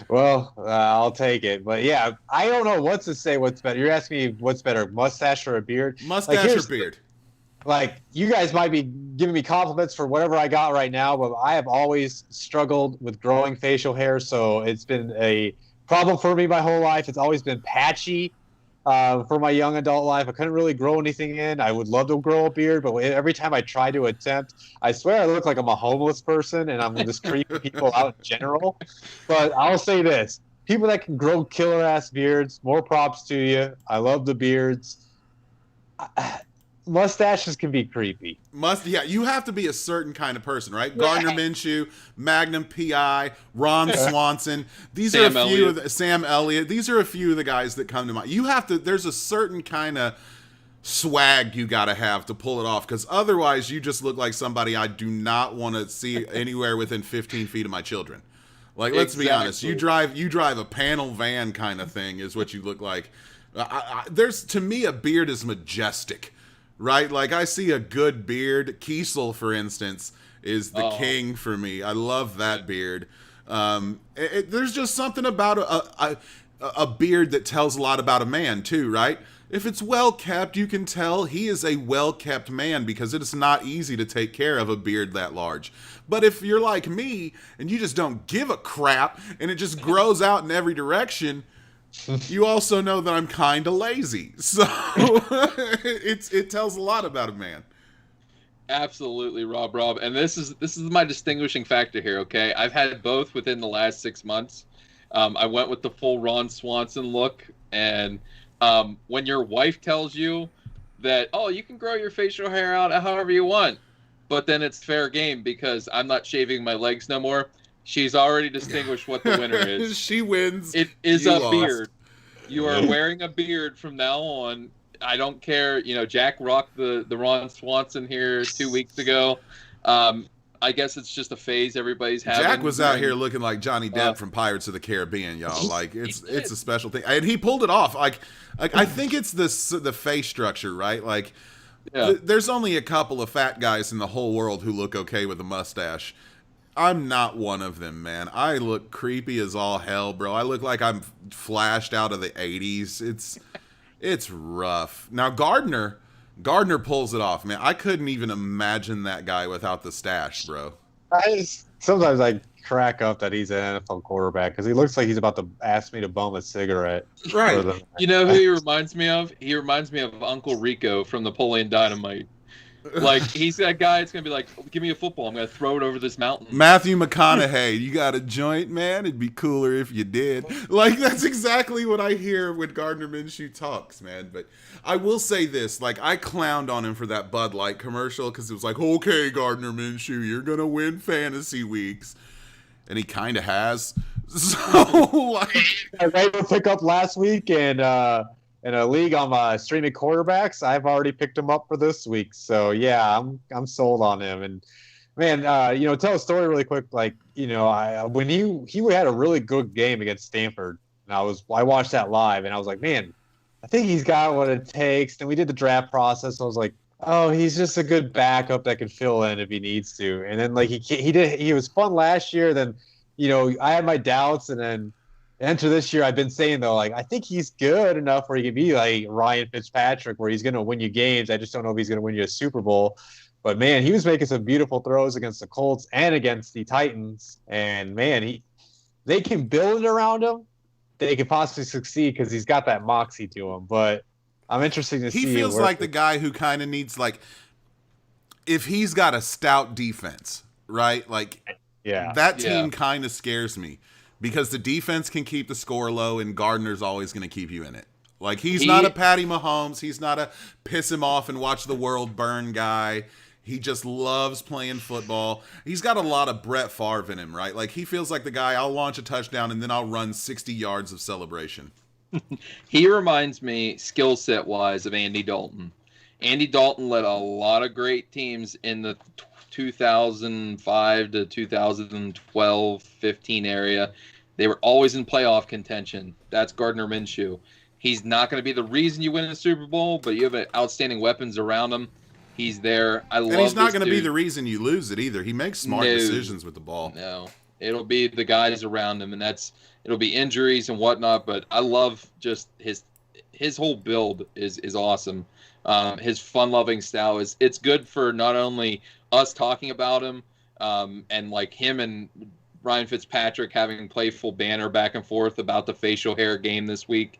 Well, I'll take it. But yeah, I don't know what to say. What's better? You're asking me what's better, mustache or a beard? Mustache or beard? You guys might be giving me compliments for whatever I got right now, but I have always struggled with growing facial hair, so it's been a problem for me my whole life. It's always been patchy for my young adult life. I couldn't really grow anything in. I would love to grow a beard, but every time I try to attempt, I swear I look like I'm a homeless person and I'm just creeping people out in general. But I'll say this. People that can grow killer-ass beards, more props to you. I love the beards. Mustaches can be creepy. You have to be a certain kind of person, right? Gardner Minshew, Magnum PI, Ron Swanson. These are a few of the, Sam Elliott. These are a few of the guys that come to mind. You have to. There's a certain kind of swag you got to have to pull it off, because otherwise you just look like somebody I do not want to see anywhere within 15 feet of my children. Let's be honest. You drive a panel van kind of thing is what you look like. To me, a beard is majestic. Right? I see a good beard. Kiesel, for instance, is the king for me. I love that beard. There's just something about a beard that tells a lot about a man too, right? If it's well kept, you can tell he is a well kept man because it is not easy to take care of a beard that large. But if you're like me and you just don't give a crap and it just grows out in every direction, you also know that I'm kind of lazy. So it tells a lot about a man. Absolutely, Rob. And this is my distinguishing factor here, okay? I've had both within the last 6 months. I went with the full Ron Swanson look, and when your wife tells you that, oh, you can grow your facial hair out however you want, but then it's fair game because I'm not shaving my legs no more, she's already distinguished what the winner is. She wins. It is a beard. You are wearing a beard from now on. I don't care. You know, Jack rocked the Ron Swanson here 2 weeks ago. I guess it's just a phase everybody's having. Jack was out here looking like Johnny Depp from Pirates of the Caribbean, y'all. Like it's a special thing, and he pulled it off. Like I think it's the face structure, right? Like there's only a couple of fat guys in the whole world who look okay with a mustache. I'm not one of them, man. I look creepy as all hell, bro. I look like I'm flashed out of the 80s. It's rough. Now Gardner pulls it off, man. I couldn't even imagine that guy without the stash, bro. Sometimes I crack up that he's an NFL quarterback because he looks like he's about to ask me to bum a cigarette. Right. You know who he reminds me of? He reminds me of Uncle Rico from Napoleon Dynamite. Like, he's that guy that's going to be like, give me a football. I'm going to throw it over this mountain. Matthew McConaughey, you got a joint, man? It'd be cooler if you did. Like, that's exactly what I hear when Gardner Minshew talks, man. But I will say this. Like, I clowned on him for that Bud Light commercial because it was like, okay, Gardner Minshew, you're going to win fantasy weeks. And he kind of has. So, like... I made a pickup last week, and in a league on my streaming quarterbacks, I've already picked him up for this week. So yeah, I'm sold on him. And man, tell a story really quick. Like, when he had a really good game against Stanford, and I watched that live, and I was like, man, I think he's got what it takes. And we did the draft process. I was like, oh, he's just a good backup that can fill in if he needs to. And then like he was fun last year. Then I had my doubts, and then. Enter this year, I've been saying, though, like, I think he's good enough where he can be like Ryan Fitzpatrick, where he's going to win you games. I just don't know if he's going to win you a Super Bowl. But, man, he was making some beautiful throws against the Colts and against the Titans. And, man, they can build it around him. They can possibly succeed because he's got that moxie to him. But I'm interested to see. He feels like the guy who kind of needs, like, if he's got a stout defense, right? Like, that team kind of scares me. Because the defense can keep the score low, and Gardner's always going to keep you in it. Like, he's not a Patty Mahomes. He's not a piss him off and watch the world burn guy. He just loves playing football. He's got a lot of Brett Favre in him, right? Like, he feels like the guy, I'll launch a touchdown, and then I'll run 60 yards of celebration. He reminds me, skill set-wise, of Andy Dalton. Andy Dalton led a lot of great teams in the 2005 to 2012, 15 area. They were always in playoff contention. That's Gardner Minshew. He's not going to be the reason you win a Super Bowl, but you have outstanding weapons around him. He's there. And he's not going to be the reason you lose it either. He makes smart decisions with the ball. No, it'll be the guys around him, and it'll be injuries and whatnot. But I love just his whole build is awesome. His fun-loving style it's good for not only us talking about him, and like him and Ryan Fitzpatrick having playful banter back and forth about the facial hair game this week.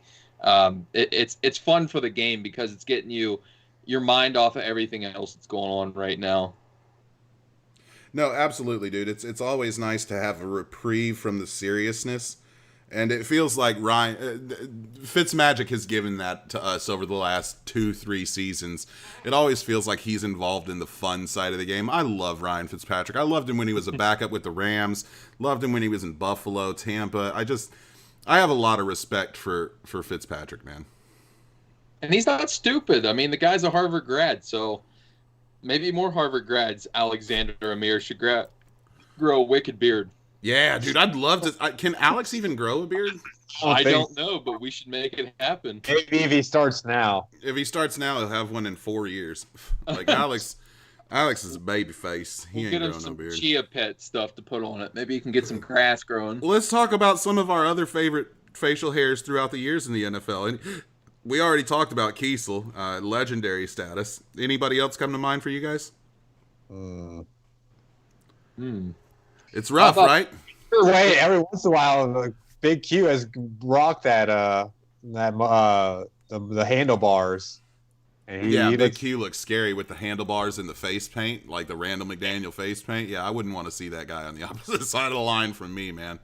It's fun for the game because it's getting your mind off of everything else that's going on right now. No, absolutely, dude. It's always nice to have a reprieve from the seriousness. And it feels like Fitzmagic has given that to us over the last 2-3 seasons. It always feels like he's involved in the fun side of the game. I love Ryan Fitzpatrick. I loved him when he was a backup with the Rams. Loved him when he was in Buffalo, Tampa. I have a lot of respect for Fitzpatrick, man. And he's not stupid. I mean, the guy's a Harvard grad, so maybe more Harvard grads, Alexander Amir, should grow a wicked beard. Yeah, dude, I'd love to. Can Alex even grow a beard? I don't know, but we should make it happen. Maybe if he starts now. If he starts now, he'll have one in 4 years. Like Alex is a baby face. He ain't growing no beard. Chia Pet stuff to put on it. Maybe you can get some grass growing. Let's talk about some of our other favorite facial hairs throughout the years in the NFL. And we already talked about Kiesel, legendary status. Anybody else come to mind for you guys? It's rough, right? Right. Every once in a while, the Big Q has rocked the handlebars. And Big Q looks scary with the handlebars and the face paint, like the Randall McDaniel face paint. Yeah, I wouldn't want to see that guy on the opposite side of the line from me, man.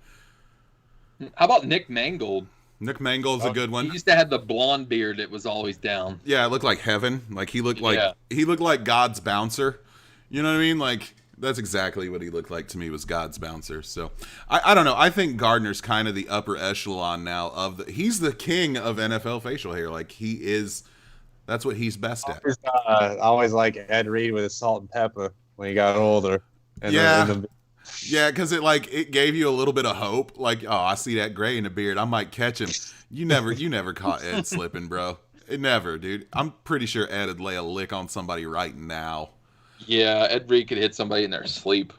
How about Nick Mangold? Nick Mangold's a good one. He used to have the blonde beard that was always down. Yeah, it looked like heaven. Like he looked like God's bouncer. You know what I mean? Like that's exactly what he looked like to me, was God's bouncer. So I don't know. I think Gardner's kind of the upper echelon now he's the king of NFL facial hair. Like he is. That's what he's best at. I always like Ed Reed with his salt and pepper when he got older. Yeah, because it gave you a little bit of hope. Like, oh, I see that gray in the beard. I might catch him. You never caught Ed slipping, bro. It never, dude. I'm pretty sure Ed would lay a lick on somebody right now. Yeah, Ed Reed could hit somebody in their sleep.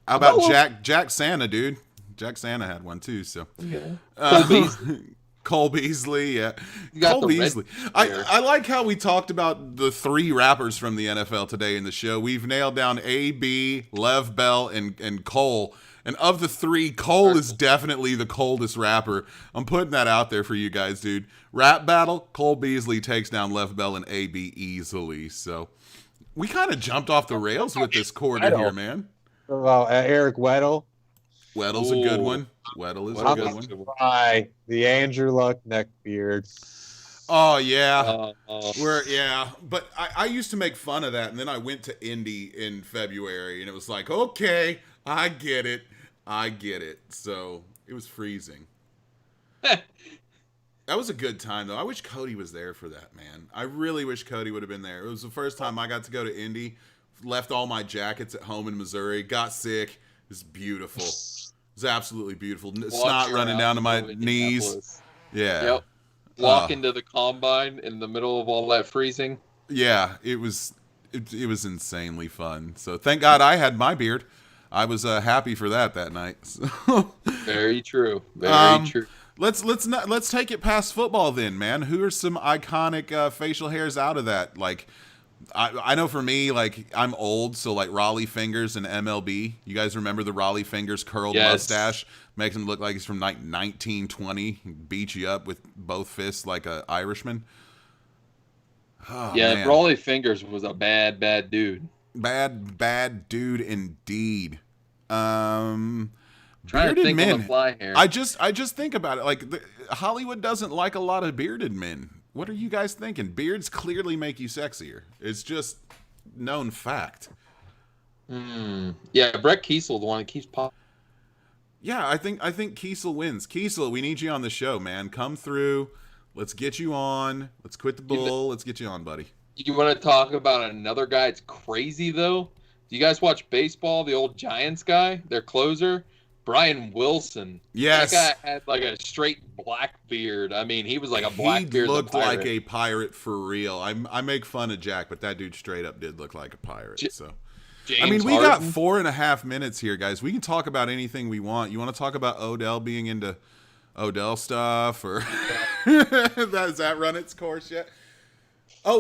How about Jack Santa, dude? Jack Santa had one too. So. Yeah. Cole Beasley, yeah. Cole Beasley. I like how we talked about the 3 rappers from the NFL today in the show. We've nailed down AB, Lev Bell, and Cole. And of the 3, Cole is definitely the coldest rapper. I'm putting that out there for you guys, dude. Rap battle, Cole Beasley takes down Lev Bell and AB easily. So we kind of jumped off the rails with this quarter here, man. Well, Eric Weddle. Weddle's a good one. Weddle is a good one. The Andrew Luck neckbeard. Oh yeah, but I used to make fun of that, and then I went to Indy in February, and it was like, okay, I get it. So it was freezing. That was a good time, though. I wish Cody was there for that, man. I really wish Cody would have been there. It was the first time I got to go to Indy. Left all my jackets at home in Missouri. Got sick. It was beautiful. It was absolutely beautiful. Snot running down to my knees. Yeah. Yep. Walk into the combine in the middle of all that freezing. Yeah, it was insanely fun. So thank God I had my beard. I was happy for that night. Very true. Very true. Let's take it past football then, man. Who are some iconic facial hairs out of that? Like, I know for me, like, I'm old, so like Raleigh Fingers and MLB. You guys remember the Raleigh Fingers curled mustache? Makes him look like he's from like 1920. Beat you up with both fists like a Irishman. Oh, yeah, man. Raleigh Fingers was a bad dude. Bad dude indeed. Trying to think on the fly here. I just think about it. Like Hollywood doesn't like a lot of bearded men. What are you guys thinking? Beards clearly make you sexier. It's just known fact. Yeah, Brett Kiesel, the one that keeps popping. Yeah, I think Kiesel wins. Kiesel, we need you on the show, man. Come through. Let's get you on. Let's quit the bull. Let's get you on, buddy. You want to talk about another guy that's crazy, though? Do you guys watch baseball? The old Giants guy, their closer, Brian Wilson. Yes. That guy had like a straight black beard. I mean, he was like a black beard. He looked like a pirate for real. I make fun of Jack, but that dude straight up did look like a pirate. James we Harden. got 4.5 minutes here, guys. We can talk about anything we want. You want to talk about Odell being into Odell stuff, or has that run its course yet? Oh,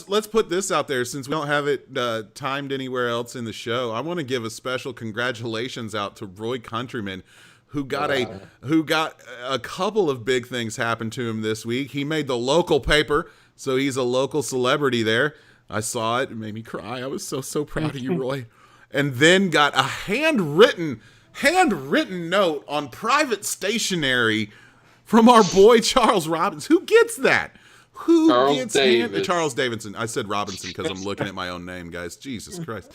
let's put this out there since we don't have it timed anywhere else in the show. I want to give a special congratulations out to Roy Countryman, who got a couple of big things happen to him this week. He made the local paper, so he's a local celebrity there. I saw it. It made me cry. I was so proud of you, Roy. And then got a handwritten note on private stationery from our boy Charles Robinson. Who gets that? Charles Davidson. I said Robinson because I'm looking at my own name, guys. Jesus Christ.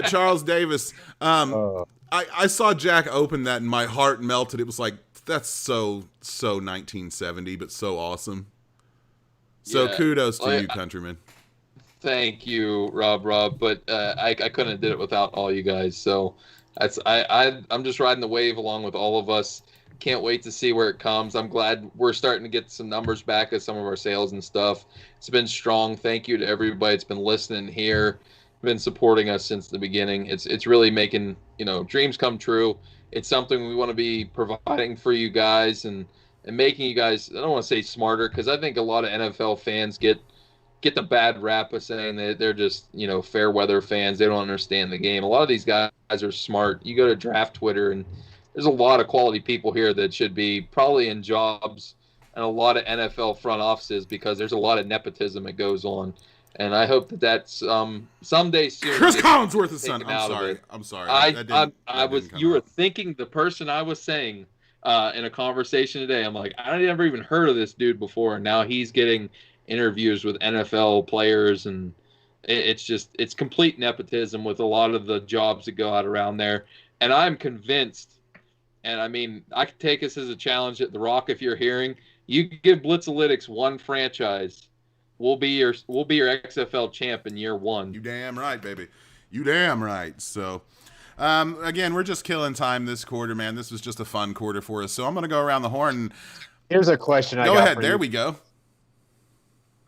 Charles Davis. I saw Jack open that and my heart melted. It was like, that's so 1970, but so awesome. So kudos to you, countryman. Thank you, Rob. But I couldn't have did it without all you guys. So I'm just riding the wave along with all of us. Can't wait to see where it comes. I'm glad we're starting to get some numbers back of some of our sales and stuff. It's been strong. Thank you to everybody that's been listening here. been supporting us since the beginning. It's really making, dreams come true. It's something we want to be providing for you guys, and making you guys, I don't want to say smarter, because I think a lot of NFL fans get the bad rap of saying that they're just, fair weather fans. They don't understand the game. A lot of these guys are smart. You go to draft Twitter, and there's a lot of quality people here that should be probably in jobs and a lot of NFL front offices, because there's a lot of nepotism that goes on. And I hope that that's someday soon. Chris Collinsworth's son. taken out of I'm it. sorry. I was. You were thinking the person I was saying in a conversation today. I'm like, I never even heard of this dude before, and now he's getting interviews with NFL players, and it's complete nepotism with a lot of the jobs that go out around there. And I'm convinced, and I mean, I could take this as a challenge at The Rock. If you're hearing, you give Blitzalytics one franchise, we'll be your XFL champ in year one. You damn right, baby. You damn right. So, again, we're just killing time this quarter, man. This was just a fun quarter for us. So I'm going to go around the horn. Here's a question I got. Go ahead. For There you. we go.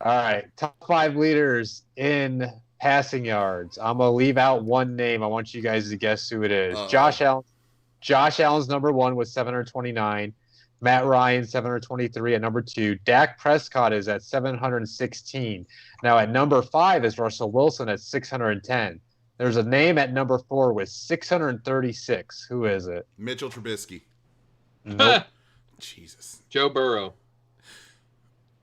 All right. Top 5 leaders in passing yards. I'm going to leave out one name. I want you guys to guess who it is. Uh-oh. Josh Allen. Josh Allen's number 1 with 729. Matt Ryan, 723 at number 2. Dak Prescott is at 716. Now at number 5 is Russell Wilson at 610. There's a name at number 4 with 636. Who is it? Mitchell Trubisky. Nope. Jesus. Joe Burrow.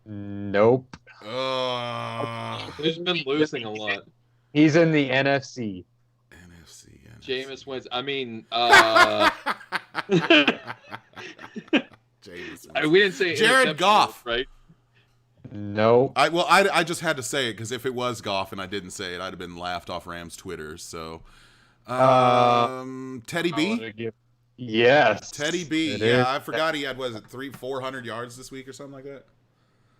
Nope. Who's been losing a lot? He's in the NFC. NFC. Jameis wins. I mean, Jameis. we didn't say Jared interception, Goff. right? Nope. I just had to say it because if it was Goff and I didn't say it, I'd have been laughed off Rams Twitter. So, Teddy B. Yes. Teddy B. It Yeah, is. I forgot he had 400 yards this week or something like that.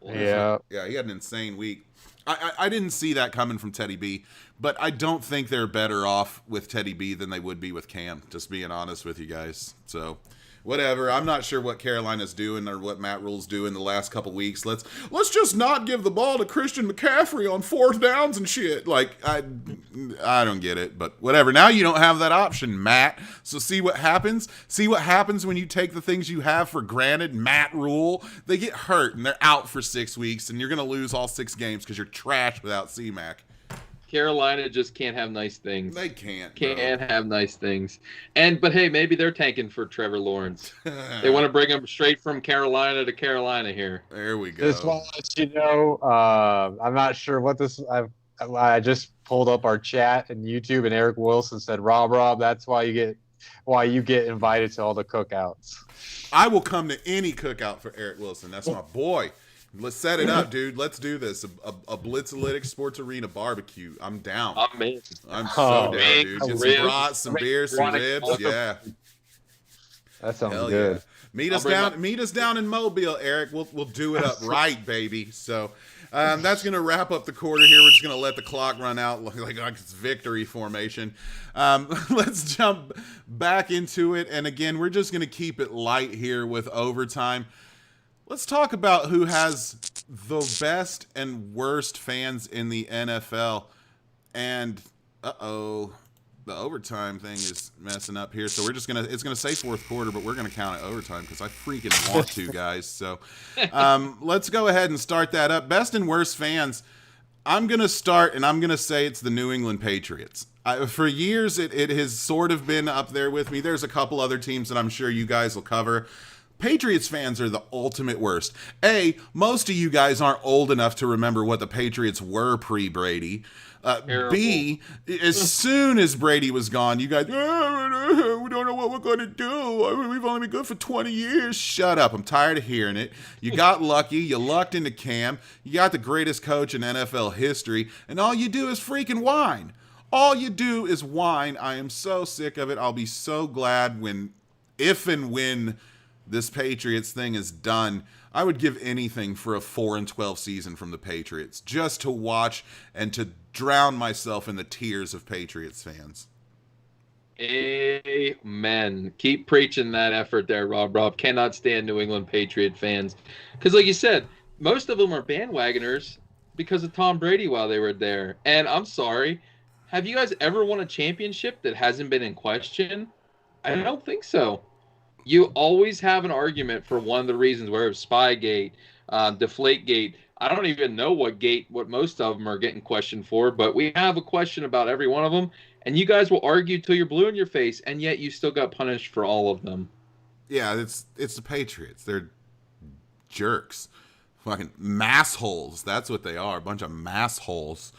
Yeah. Yeah, he had an insane week. I didn't see that coming from Teddy B, but I don't think they're better off with Teddy B than they would be with Cam, just being honest with you guys. So, whatever. I'm not sure what Carolina's doing or what Matt Rule's doing the last couple weeks. Let's just not give the ball to Christian McCaffrey on 4th downs and shit. Like, I don't get it, but whatever. Now you don't have that option, Matt. So see what happens? See what happens when you take the things you have for granted, Matt Rule? They get hurt and they're out for 6 weeks, and you're going to lose all 6 games because you're trash without C-Mac. Carolina just can't have nice things. They can't. Can't have nice things. But hey, maybe they're tanking for Trevor Lawrence. They want to bring him straight from Carolina to Carolina here. There we go. Just want to let you know, I'm not sure what this. I just pulled up our chat and YouTube, and Eric Wilson said, "Rob, that's why you get invited to all the cookouts." I will come to any cookout for Eric Wilson. That's my boy. Let's set it up, dude. Let's do this. A Blitzalytics Sports Arena barbecue. I'm down. I'm in. I'm so down, dude. Get some ribs, brats, some beers, some ribs. Yeah. That sounds Hell good. yeah. Meet us down in Mobile, Eric. We'll do it up right, baby. So that's gonna wrap up the quarter here. We're just gonna let the clock run out like it's victory formation. Let's jump back into it, and again, we're just gonna keep it light here with overtime. Let's talk about who has the best and worst fans in the NFL. And the overtime thing is messing up here. So we're just it's gonna say 4th quarter, but we're gonna count it overtime because I freaking want to, guys. So let's go ahead and start that up. Best and worst fans. I'm gonna start, and I'm gonna say it's the New England Patriots. For years, it has sort of been up there with me. There's a couple other teams that I'm sure you guys will cover. Patriots fans are the ultimate worst. A, most of you guys aren't old enough to remember what the Patriots were pre-Brady. B, as soon as Brady was gone, you guys, we don't know what we're going to do. We've only been good for 20 years. Shut up. I'm tired of hearing it. You got lucky. You lucked into Cam. You got the greatest coach in NFL history, and all you do is freaking whine. All you do is whine. I am so sick of it. I'll be so glad if and when this Patriots thing is done. I would give anything for a 4-12 season from the Patriots, just to watch and to drown myself in the tears of Patriots fans. Amen. Keep preaching that effort there, Rob. Cannot stand New England Patriot fans. Because like you said, most of them are bandwagoners because of Tom Brady while they were there. And I'm sorry, have you guys ever won a championship that hasn't been in question? I don't think so. You always have an argument for one of the reasons, where it's Spygate, Deflategate. I don't even know what most of them are getting questioned for, but we have a question about every one of them, and you guys will argue till you're blue in your face, and yet you still got punished for all of them. Yeah, it's the Patriots. They're jerks. Fucking massholes. That's what they are. A bunch of massholes.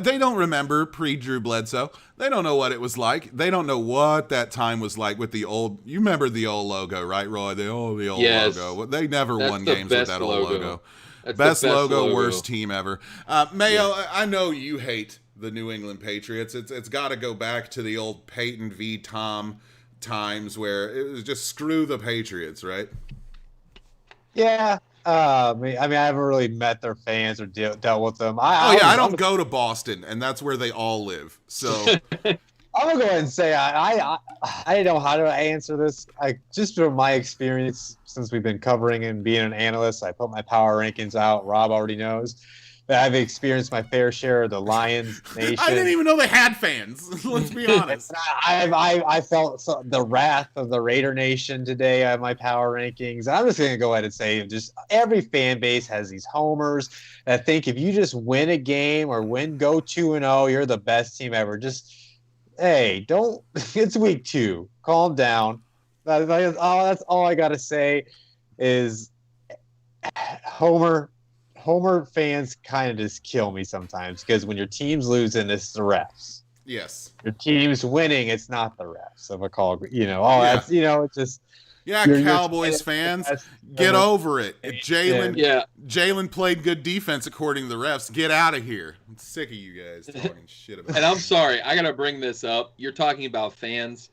They don't remember pre-Drew Bledsoe. They don't know what it was like. They don't know what that time was like with the old... You remember the old logo, right, Roy? The old Yes. logo. They never That's won the games with best that old logo. That's Best the best logo, worst team ever. Mayo, Yeah. I know you hate the New England Patriots. It's got to go back to the old Peyton v. Tom times where it was just screw the Patriots, right? Yeah. I mean, I haven't really met their fans or dealt with them. I don't go to Boston, and that's where they all live. So I'm gonna go ahead and say I don't know how to answer this. Just from my experience since we've been covering and being an analyst, I put my power rankings out. Rob already knows that I've experienced my fair share of the Lions Nation. I didn't even know they had fans. Let's be honest. I felt the wrath of the Raider Nation today on my power rankings. I'm just going to go ahead and say, just every fan base has these homers that think if you just win a game or go 2-0, you're the best team ever. Just, hey, don't. It's week 2. Calm down. That's all I got to say is Homer fans kind of just kill me sometimes, because when your team's losing, it's the refs. Yes. Your team's winning, it's not the refs. If a call, that's, it's just. Yeah, Cowboys fans, get over it. Jalen played good defense according to the refs. Get out of here. I'm sick of you guys talking shit about it. And I'm sorry, I got to bring this up. You're talking about fans.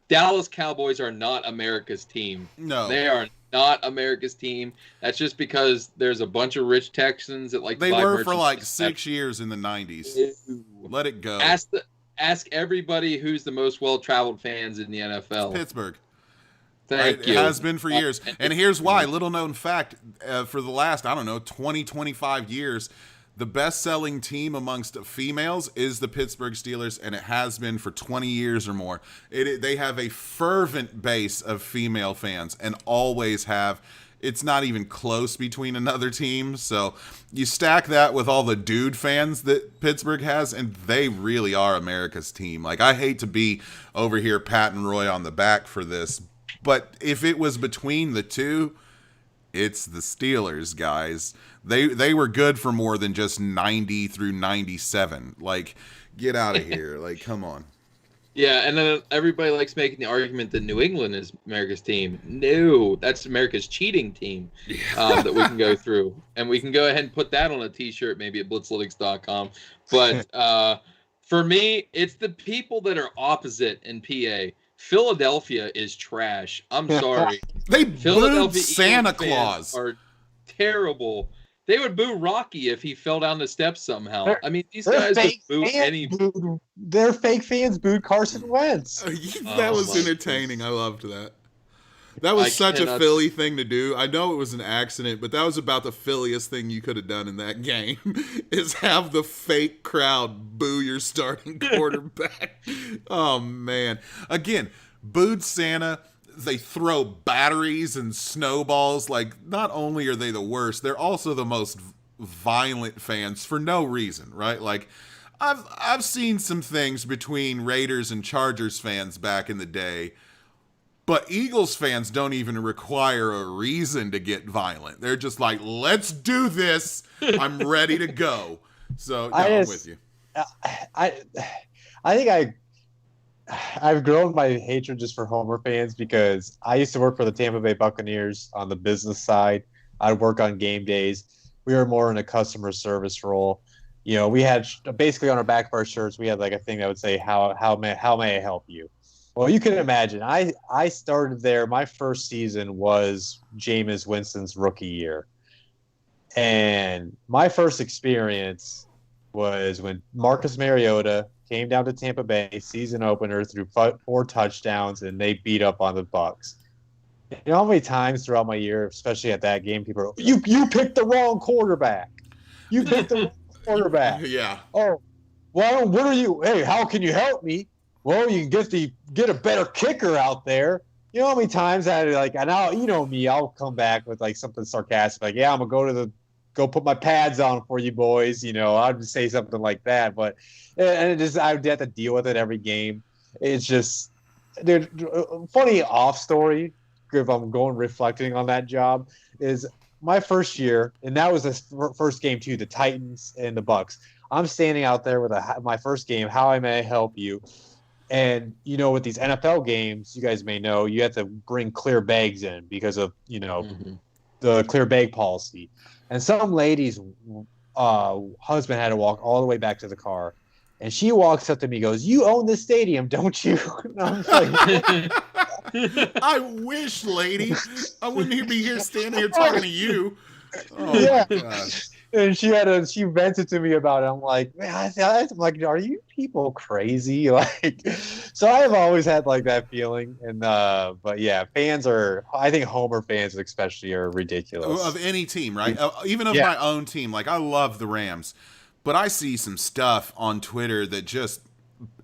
Dallas Cowboys are not America's team. No. They are not America's team. That's just because there's a bunch of rich Texans that like they were for like 6 years in the 90s. Ew. Let it go. Ask everybody who's the most well-traveled fans in the NFL. Pittsburgh. Thank you. It has been for years. And here's why. Little known fact, for the last, 20, 25 years, the best-selling team amongst females is the Pittsburgh Steelers, and it has been for 20 years or more. They have a fervent base of female fans and always have. It's not even close between another team. So you stack that with all the dude fans that Pittsburgh has, and they really are America's team. Like, I hate to be over here patting Roy on the back for this, but if it was between the two, it's the Steelers, guys. They were good for more than just 90 through 97. Like, get out of here. Like, come on. Yeah, and then everybody likes making the argument that New England is America's team. No, that's America's cheating team that we can go through. And we can go ahead and put that on a T-shirt maybe at blitzlytics.com. But for me, it's the people that are opposite in PA. Philadelphia is trash. I'm sorry. They booed Santa Claus. Are terrible. They would boo Rocky if he fell down the steps somehow. These guys would boo anybody. Their fake fans booed Carson Wentz. That was entertaining. I loved that. That was such a Philly thing to do. I know it was an accident, but that was about the Philliest thing you could have done in that game, is have the fake crowd boo your starting quarterback. Oh, man. Again, booed Santa. They throw batteries and snowballs. Like, not only are they the worst, they're also the most violent fans for no reason, right? Like, I've seen some things between Raiders and Chargers fans back in the day, but Eagles fans don't even require a reason to get violent. They're just like, let's do this. I'm ready to go. So, I'm with you. I think I've grown my hatred just for Homer fans, because I used to work for the Tampa Bay Buccaneers on the business side. I'd work on game days. We were more in a customer service role. We had basically on our back of our shirts, we had like a thing that would say, how may I help you? Well, you can imagine. I started there. My first season was Jameis Winston's rookie year. And my first experience was when Marcus Mariota came down to Tampa Bay, season opener, threw 4 touchdowns, and they beat up on the Bucs. You know how many times throughout my year, especially at that game, people are, you picked the wrong quarterback. You picked the wrong quarterback. Yeah. Oh, well, what are you? Hey, how can you help me? Well, you can get a better kicker out there. You know how many times I like, and me, I'll come back with like something sarcastic, like, yeah, I'm gonna go put my pads on for you boys. I'll just say something like that. But and it just I have to deal with it every game. It's just, dude, funny off story. If I'm going reflecting on that job, is my first year, and that was the first game too, the Titans and the Bucks. I'm standing out there with my first game. How I may help you? And with these NFL games, you guys may know you have to bring clear bags in because of the clear bag policy. And some lady's husband had to walk all the way back to the car, and she walks up to me, and goes, "You own this stadium, don't you?" And I'm like, I wish, lady. I wouldn't be here standing here talking to you. Oh, yeah. my God. And she vented to me about it. I'm like, man, I'm like, are you people crazy? Like, so I have always had like that feeling. And but yeah, I think Homer fans especially are ridiculous. Of any team, right? Even of my own team. Like, I love the Rams, but I see some stuff on Twitter that just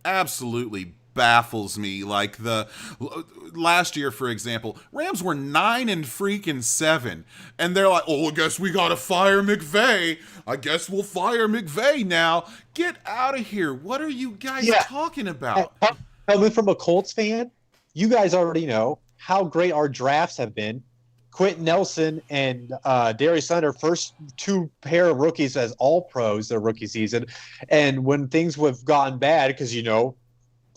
absolutely baffles me. Like the last year, for example, Rams were 9-7, and they're like, "Oh, I guess we gotta fire McVay. I guess we'll fire McVay now." Get out of here! What are you guys talking about? Coming from a Colts fan, you guys already know how great our drafts have been. Quentin Nelson and Darius Thunder, first two pair of rookies as all pros their rookie season, and when things have gotten bad, because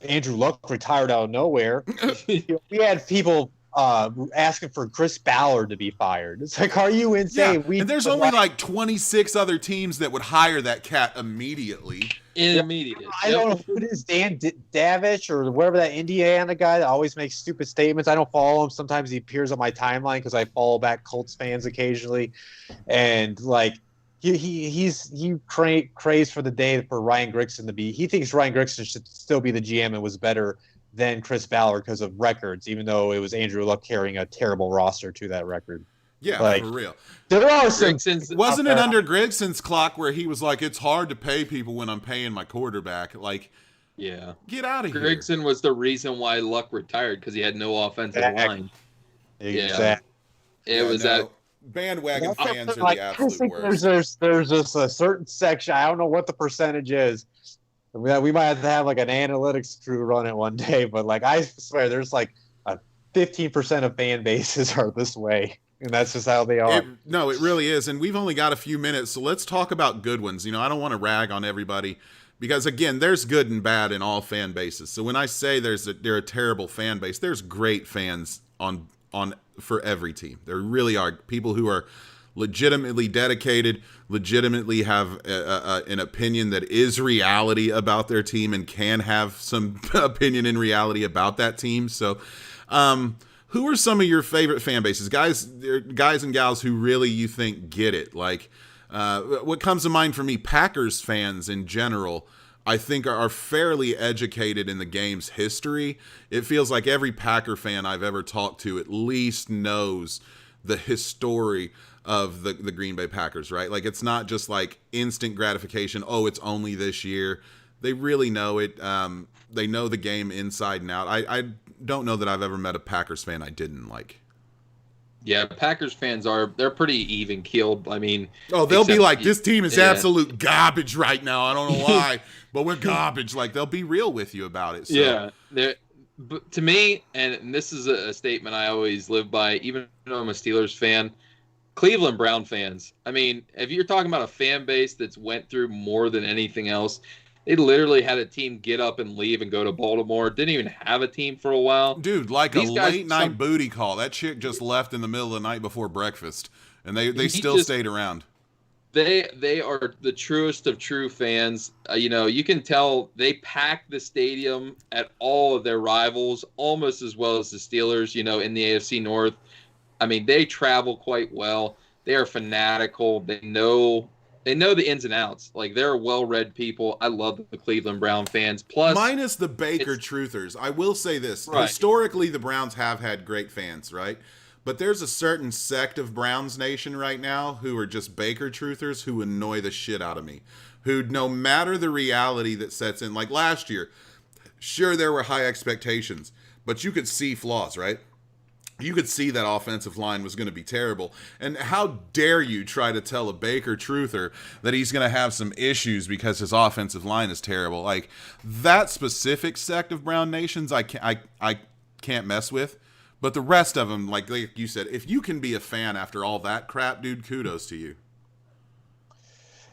Andrew Luck retired out of nowhere. We had people asking for Chris Ballard to be fired. It's like, are you insane? Yeah. And there's only like 26 other teams that would hire that cat immediately. Immediately. I don't know who it is, Dan Davich or whatever, that Indiana guy that always makes stupid statements. I don't follow him. Sometimes he appears on my timeline because I follow back Colts fans occasionally. And like, he crazed for the day for Ryan Grigson to be. He thinks Ryan Grigson should still be the GM and was better than Chris Ballard because of records, even though it was Andrew Luck carrying a terrible roster to that record. Yeah, like, for real. There are some. Wasn't it under Grigson's clock where he was like, "It's hard to pay people when I'm paying my quarterback"? Like, yeah, get out of here. Grigson was the reason why Luck retired because he had no offensive line. Exactly. It was that. Bandwagon fans are the absolute worst. There's just a certain section. I don't know what the percentage is. We might have to have like an analytics crew run it one day, but like I swear, there's like a 15% of fan bases are this way, and that's just how they are. It really is. And we've only got a few minutes, so let's talk about good ones. I don't want to rag on everybody because again, there's good and bad in all fan bases. So when I say they're a terrible fan base, there's great fans on for every team. There really are people who are legitimately dedicated, legitimately have an opinion that is reality about their team and can have some opinion in reality about that team. So who are some of your favorite fan bases, guys and gals who really you think get it? Like what comes to mind for me, Packers fans in general, I think are fairly educated in the game's history. It feels like every Packer fan I've ever talked to at least knows the history of the Green Bay Packers, right? Like, it's not just like instant gratification. Oh, it's only this year. They really know it. They know the game inside and out. I don't know that I've ever met a Packers fan I didn't like. Yeah, Packers fans they're pretty even keeled. I mean, they'll be like, this team is absolute garbage right now. I don't know why, but we're garbage. Like, they'll be real with you about it. So. Yeah, but to me, and this is a statement I always live by, even though I'm a Steelers fan, Cleveland Brown fans. I mean, if you're talking about a fan base that's went through more than anything else, they literally had a team get up and leave and go to Baltimore. Didn't even have a team for a while. Dude, like these a late-night booty call. That chick just left in the middle of the night before breakfast, and they still stayed around. They are the truest of true fans. You can tell they pack the stadium at all of their rivals almost as well as the Steelers, in the AFC North. I mean, they travel quite well. They are fanatical. They know the ins and outs. Like, they're well-read people. I love the Cleveland Brown fans. Plus, minus the Baker truthers. I will say this. Right. Historically, the Browns have had great fans, right? But there's a certain sect of Browns Nation right now who are just Baker truthers who annoy the shit out of me. who, no matter the reality that sets in, like last year, sure, there were high expectations, but you could see flaws, right? You could see that offensive line was going to be terrible. And how dare you try to tell a Baker truther that he's going to have some issues because his offensive line is terrible? Like, that specific sect of Brown Nations, I can't mess with. But the rest of them, like you said, if you can be a fan after all that crap, dude, kudos to you.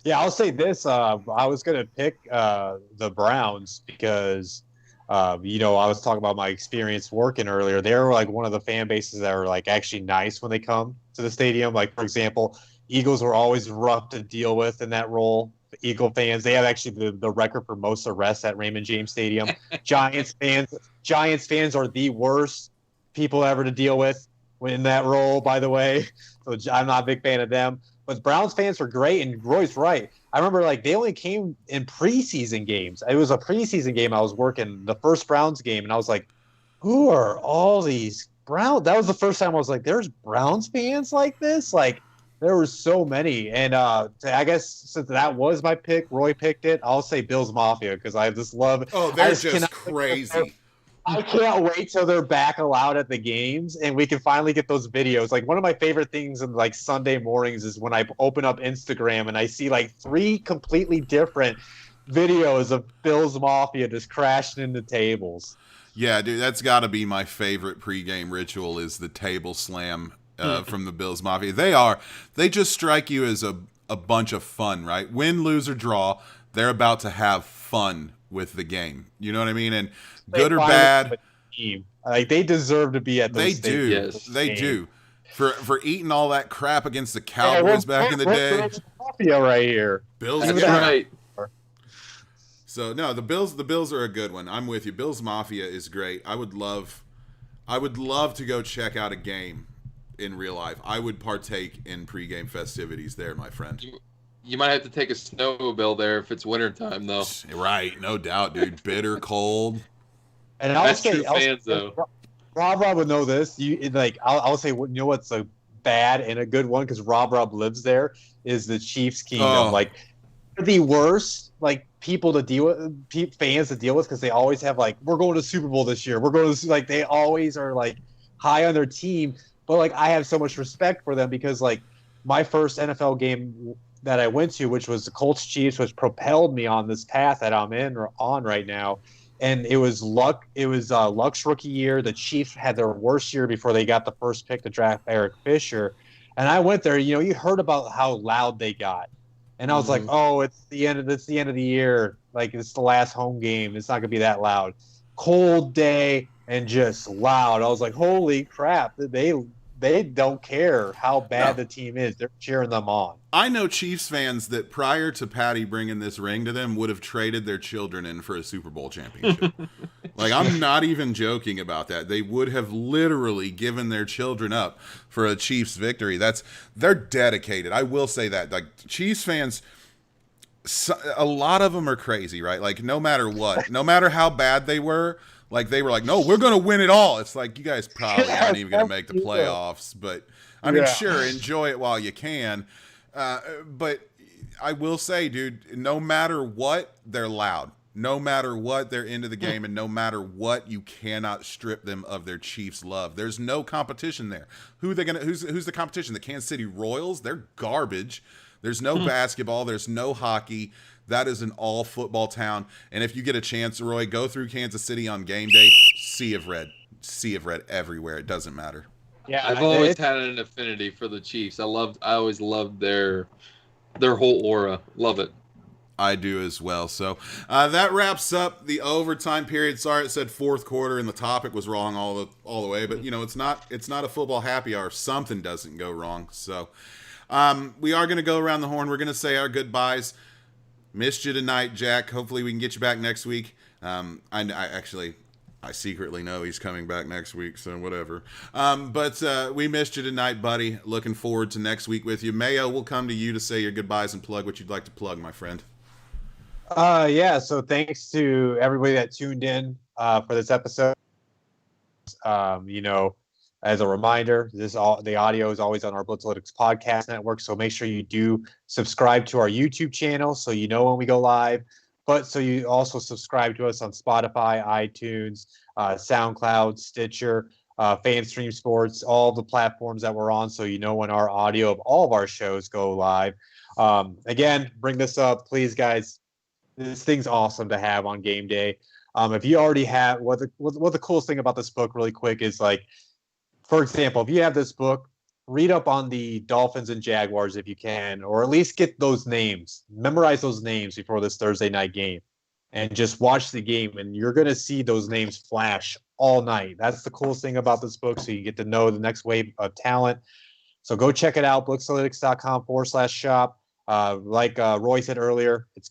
Yeah, I'll say this. I was going to pick the Browns because I was talking about my experience working earlier. They're like one of the fan bases that are like actually nice when they come to the stadium. Like, for example, Eagles were always rough to deal with in that role. The Eagle fans, they have actually the record for most arrests at Raymond James Stadium. Giants fans are the worst people ever to deal with in that role, by the way. So I'm not a big fan of them. But Browns fans were great, and Roy's right. I remember like they only came in preseason games. It was a preseason game I was working, the first Browns game, and I was like, who are all these Browns? That was the first time I was like, there's Browns fans like this? Like, there were so many. And I guess since that was my pick, Roy picked it, I'll say Bills Mafia because I just love it. Oh, they're just crazy. I can't wait till they're back allowed at the games and we can finally get those videos. Like, one of my favorite things in like Sunday mornings is when I open up Instagram and I see like 3 completely different videos of Bills Mafia just crashing into tables. Yeah, dude, that's got to be my favorite pregame ritual is the table slam from the Bills Mafia. They just strike you as a bunch of fun, right? Win, lose, or draw, they're about to have fun with the game. You know what I mean? And good or bad, like they deserve to be at those They do. For eating all that crap against the Cowboys back in the day. Mafia right here. Bills, That's right. So no, the Bills are a good one. I'm with you. Bills Mafia is great. I would love to go check out a game in real life. I would partake in pregame festivities there, my friend. You might have to take a snowmobile there if it's wintertime, though. Right, no doubt, dude. Bitter cold. And that's true fans, though. Rob would know this. I'll say, you know what's a bad and a good one because Rob lives there is the Chiefs Kingdom. Oh. Like, the worst like people to deal with, fans to deal with because they always have like, we're going to Super Bowl this year. We're going to like they always are like high on their team. But like I have so much respect for them because like my first NFL game that I went to, which was the Colts Chiefs, which propelled me on this path that I'm on right now. And it was Luck. It was Luck's rookie year. The Chiefs had their worst year before they got the first pick to draft Eric Fisher. And I went there. You heard about how loud they got, and I was like, "Oh, it's the end of the year. Like it's the last home game. It's not gonna be that loud. Cold day and just loud." I was like, "Holy crap! They don't care how bad the team is. They're cheering them on." I know Chiefs fans that prior to Patty bringing this ring to them would have traded their children in for a Super Bowl championship. Like, I'm not even joking about that. They would have literally given their children up for a Chiefs victory. They're dedicated. I will say that. Like, Chiefs fans, a lot of them are crazy, right? Like, no matter what, no matter how bad they were, like, they were like, no, we're going to win it all. It's like, you guys probably aren't even going to make the playoffs. But, I mean, sure, enjoy it while you can. But I will say, dude, no matter what, they're loud. No matter what, they're into the game. And no matter what, you cannot strip them of their Chiefs love. There's no competition there. Who's the competition? The Kansas City Royals? They're garbage. There's no basketball. There's no hockey. That is an all football town. And if you get a chance, Roy, go through Kansas City on game day. Sea of red everywhere. It doesn't matter. Yeah, I've always had an affinity for the Chiefs. I always loved their whole aura. Love it. I do as well. So that wraps up the overtime period. Sorry, it said fourth quarter and the topic was wrong all the way. But it's not a football happy hour. Something doesn't go wrong. So we are going to go around the horn. We're going to say our goodbyes. Missed you tonight, Jack. Hopefully we can get you back next week. I secretly know he's coming back next week, so whatever. But we missed you tonight, buddy. Looking forward to next week with you. Mayo, we'll come to you to say your goodbyes and plug what you'd like to plug, my friend. So thanks to everybody that tuned in for this episode. As a reminder, the audio is always on our Blitzalytics podcast network, so make sure you do subscribe to our YouTube channel so you know when we go live. But so you also subscribe to us on Spotify, iTunes, SoundCloud, Stitcher, FanStream Sports, all the platforms that we're on, so you know when our audio of all of our shows go live. Again, bring this up, please, guys. This thing's awesome to have on game day. If you already have, what the coolest thing about this book, really quick, is like, for example, if you have this book, read up on the Dolphins and Jaguars if you can, or at least get those names, memorize those names before this Thursday night game, and just watch the game, and you're going to see those names flash all night. That's the coolest thing about this book, so you get to know the next wave of talent. So go check it out, blitzalytics.com/shop. Like Roy said earlier, it's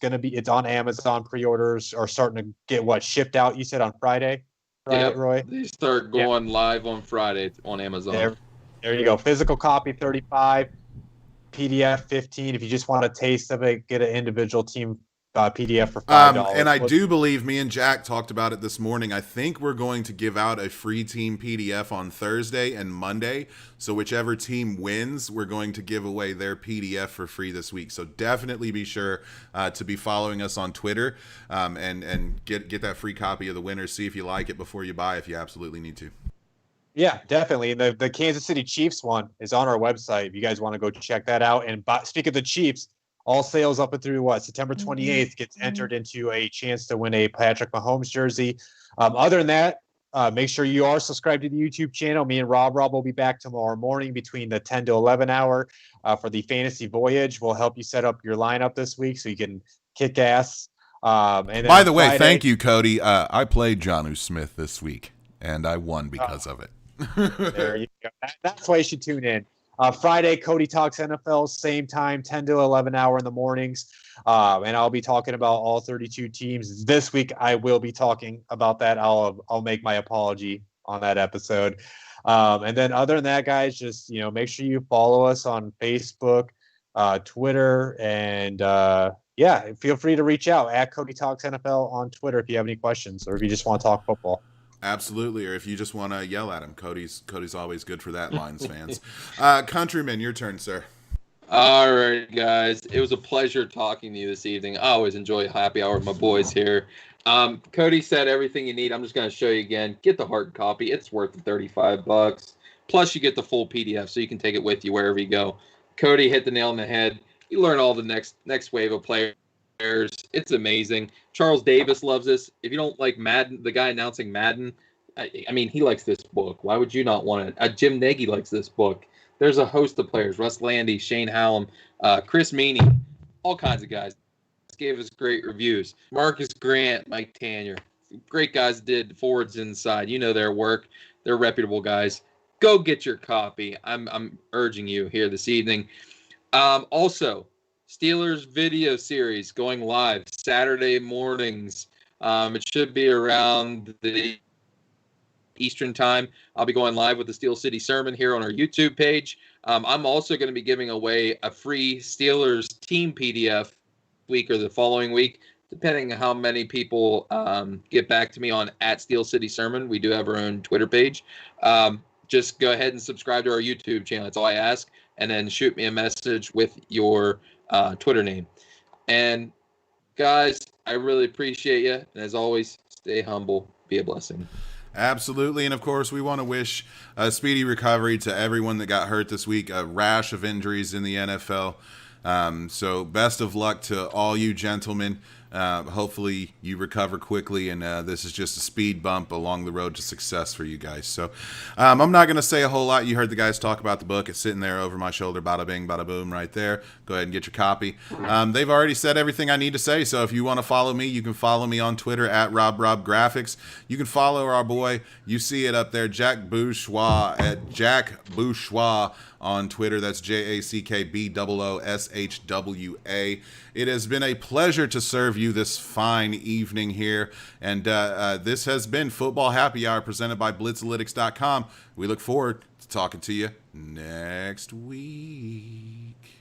on Amazon. Pre-orders are starting to get shipped out. You said on Friday, right, Yep. Roy? They start going live on Friday on Amazon. There you go. Physical copy 35, PDF 15. If you just want a taste of it, get an individual team PDF for $5. And I do believe me and Jack talked about it this morning. I think we're going to give out a free team PDF on Thursday and Monday. So whichever team wins, we're going to give away their PDF for free this week. So definitely be sure to be following us on Twitter and get that free copy of the winner. See if you like it before you buy, if you absolutely need to. Yeah, definitely. And the Kansas City Chiefs one is on our website if you guys want to go check that out. And speak of the Chiefs, all sales up and through September 28th gets entered into a chance to win a Patrick Mahomes jersey. Other than that, make sure you are subscribed to the YouTube channel. Me and Rob will be back tomorrow morning between the 10 to 11 hour for the Fantasy Voyage. We'll help you set up your lineup this week so you can kick ass. And by the way, thank you, Cody. I played Jonnu Smith this week, and I won because of it. There you go. That's why you should tune in. Friday, Cody Talks NFL, same time, 10 to 11 hour in the mornings. And I'll be talking about all 32 teams. This week, I will be talking about that. I'll make my apology on that episode. And then other than that, guys, just, make sure you follow us on Facebook, Twitter, and feel free to reach out at Cody Talks NFL on Twitter if you have any questions or if you just want to talk football. Absolutely, or if you just want to yell at him, Cody's always good for that, Lions fans. Countryman, your turn, sir. All right, guys. It was a pleasure talking to you this evening. I always enjoy happy hour with my boys here. Cody said everything you need. I'm just going to show you again. Get the hard copy. It's worth the $35. Plus, you get the full PDF, so you can take it with you wherever you go. Cody hit the nail on the head. You learn all the next wave of players. It's amazing. Charles Davis loves this. If you don't like Madden, the guy announcing Madden, I mean, he likes this book. Why would you not want it? Jim Nagy likes this book. There's a host of players: Russ Landy, Shane Hallam, Chris Meaney, all kinds of guys gave us great reviews. Marcus Grant, Mike Tanier, great guys did forwards inside. You know their work. They're reputable guys. Go get your copy. I'm urging you here this evening. Also, Steelers video series going live Saturday mornings. It should be around the Eastern time. I'll be going live with the Steel City Sermon here on our YouTube page. I'm also going to be giving away a free Steelers team PDF week or the following week, depending on how many people get back to me on @Steel City Sermon. We do have our own Twitter page. Just go ahead and subscribe to our YouTube channel. That's all I ask. And then shoot me a message with your Twitter name. And guys, I really appreciate you. And as always, stay humble, be a blessing. Absolutely. And of course, we want to wish a speedy recovery to everyone that got hurt this week. A rash of injuries in the NFL. So best of luck to all you gentlemen. Hopefully you recover quickly, and this is just a speed bump along the road to success for you guys. So I'm not going to say a whole lot. You heard the guys talk about the book. It's sitting there over my shoulder, bada bing, bada boom, right there. Go ahead and get your copy. They've already said everything I need to say, so if you want to follow me, you can follow me on Twitter @RobRobGraphics. You can follow our boy, you see it up there, Jack Bourgeois, @JackBourgeois on Twitter. That's JackBoosHWA. It has been a pleasure to serve you this fine evening here, and this has been Football Happy Hour presented by Blitzalytics.com. We look forward to talking to you next week.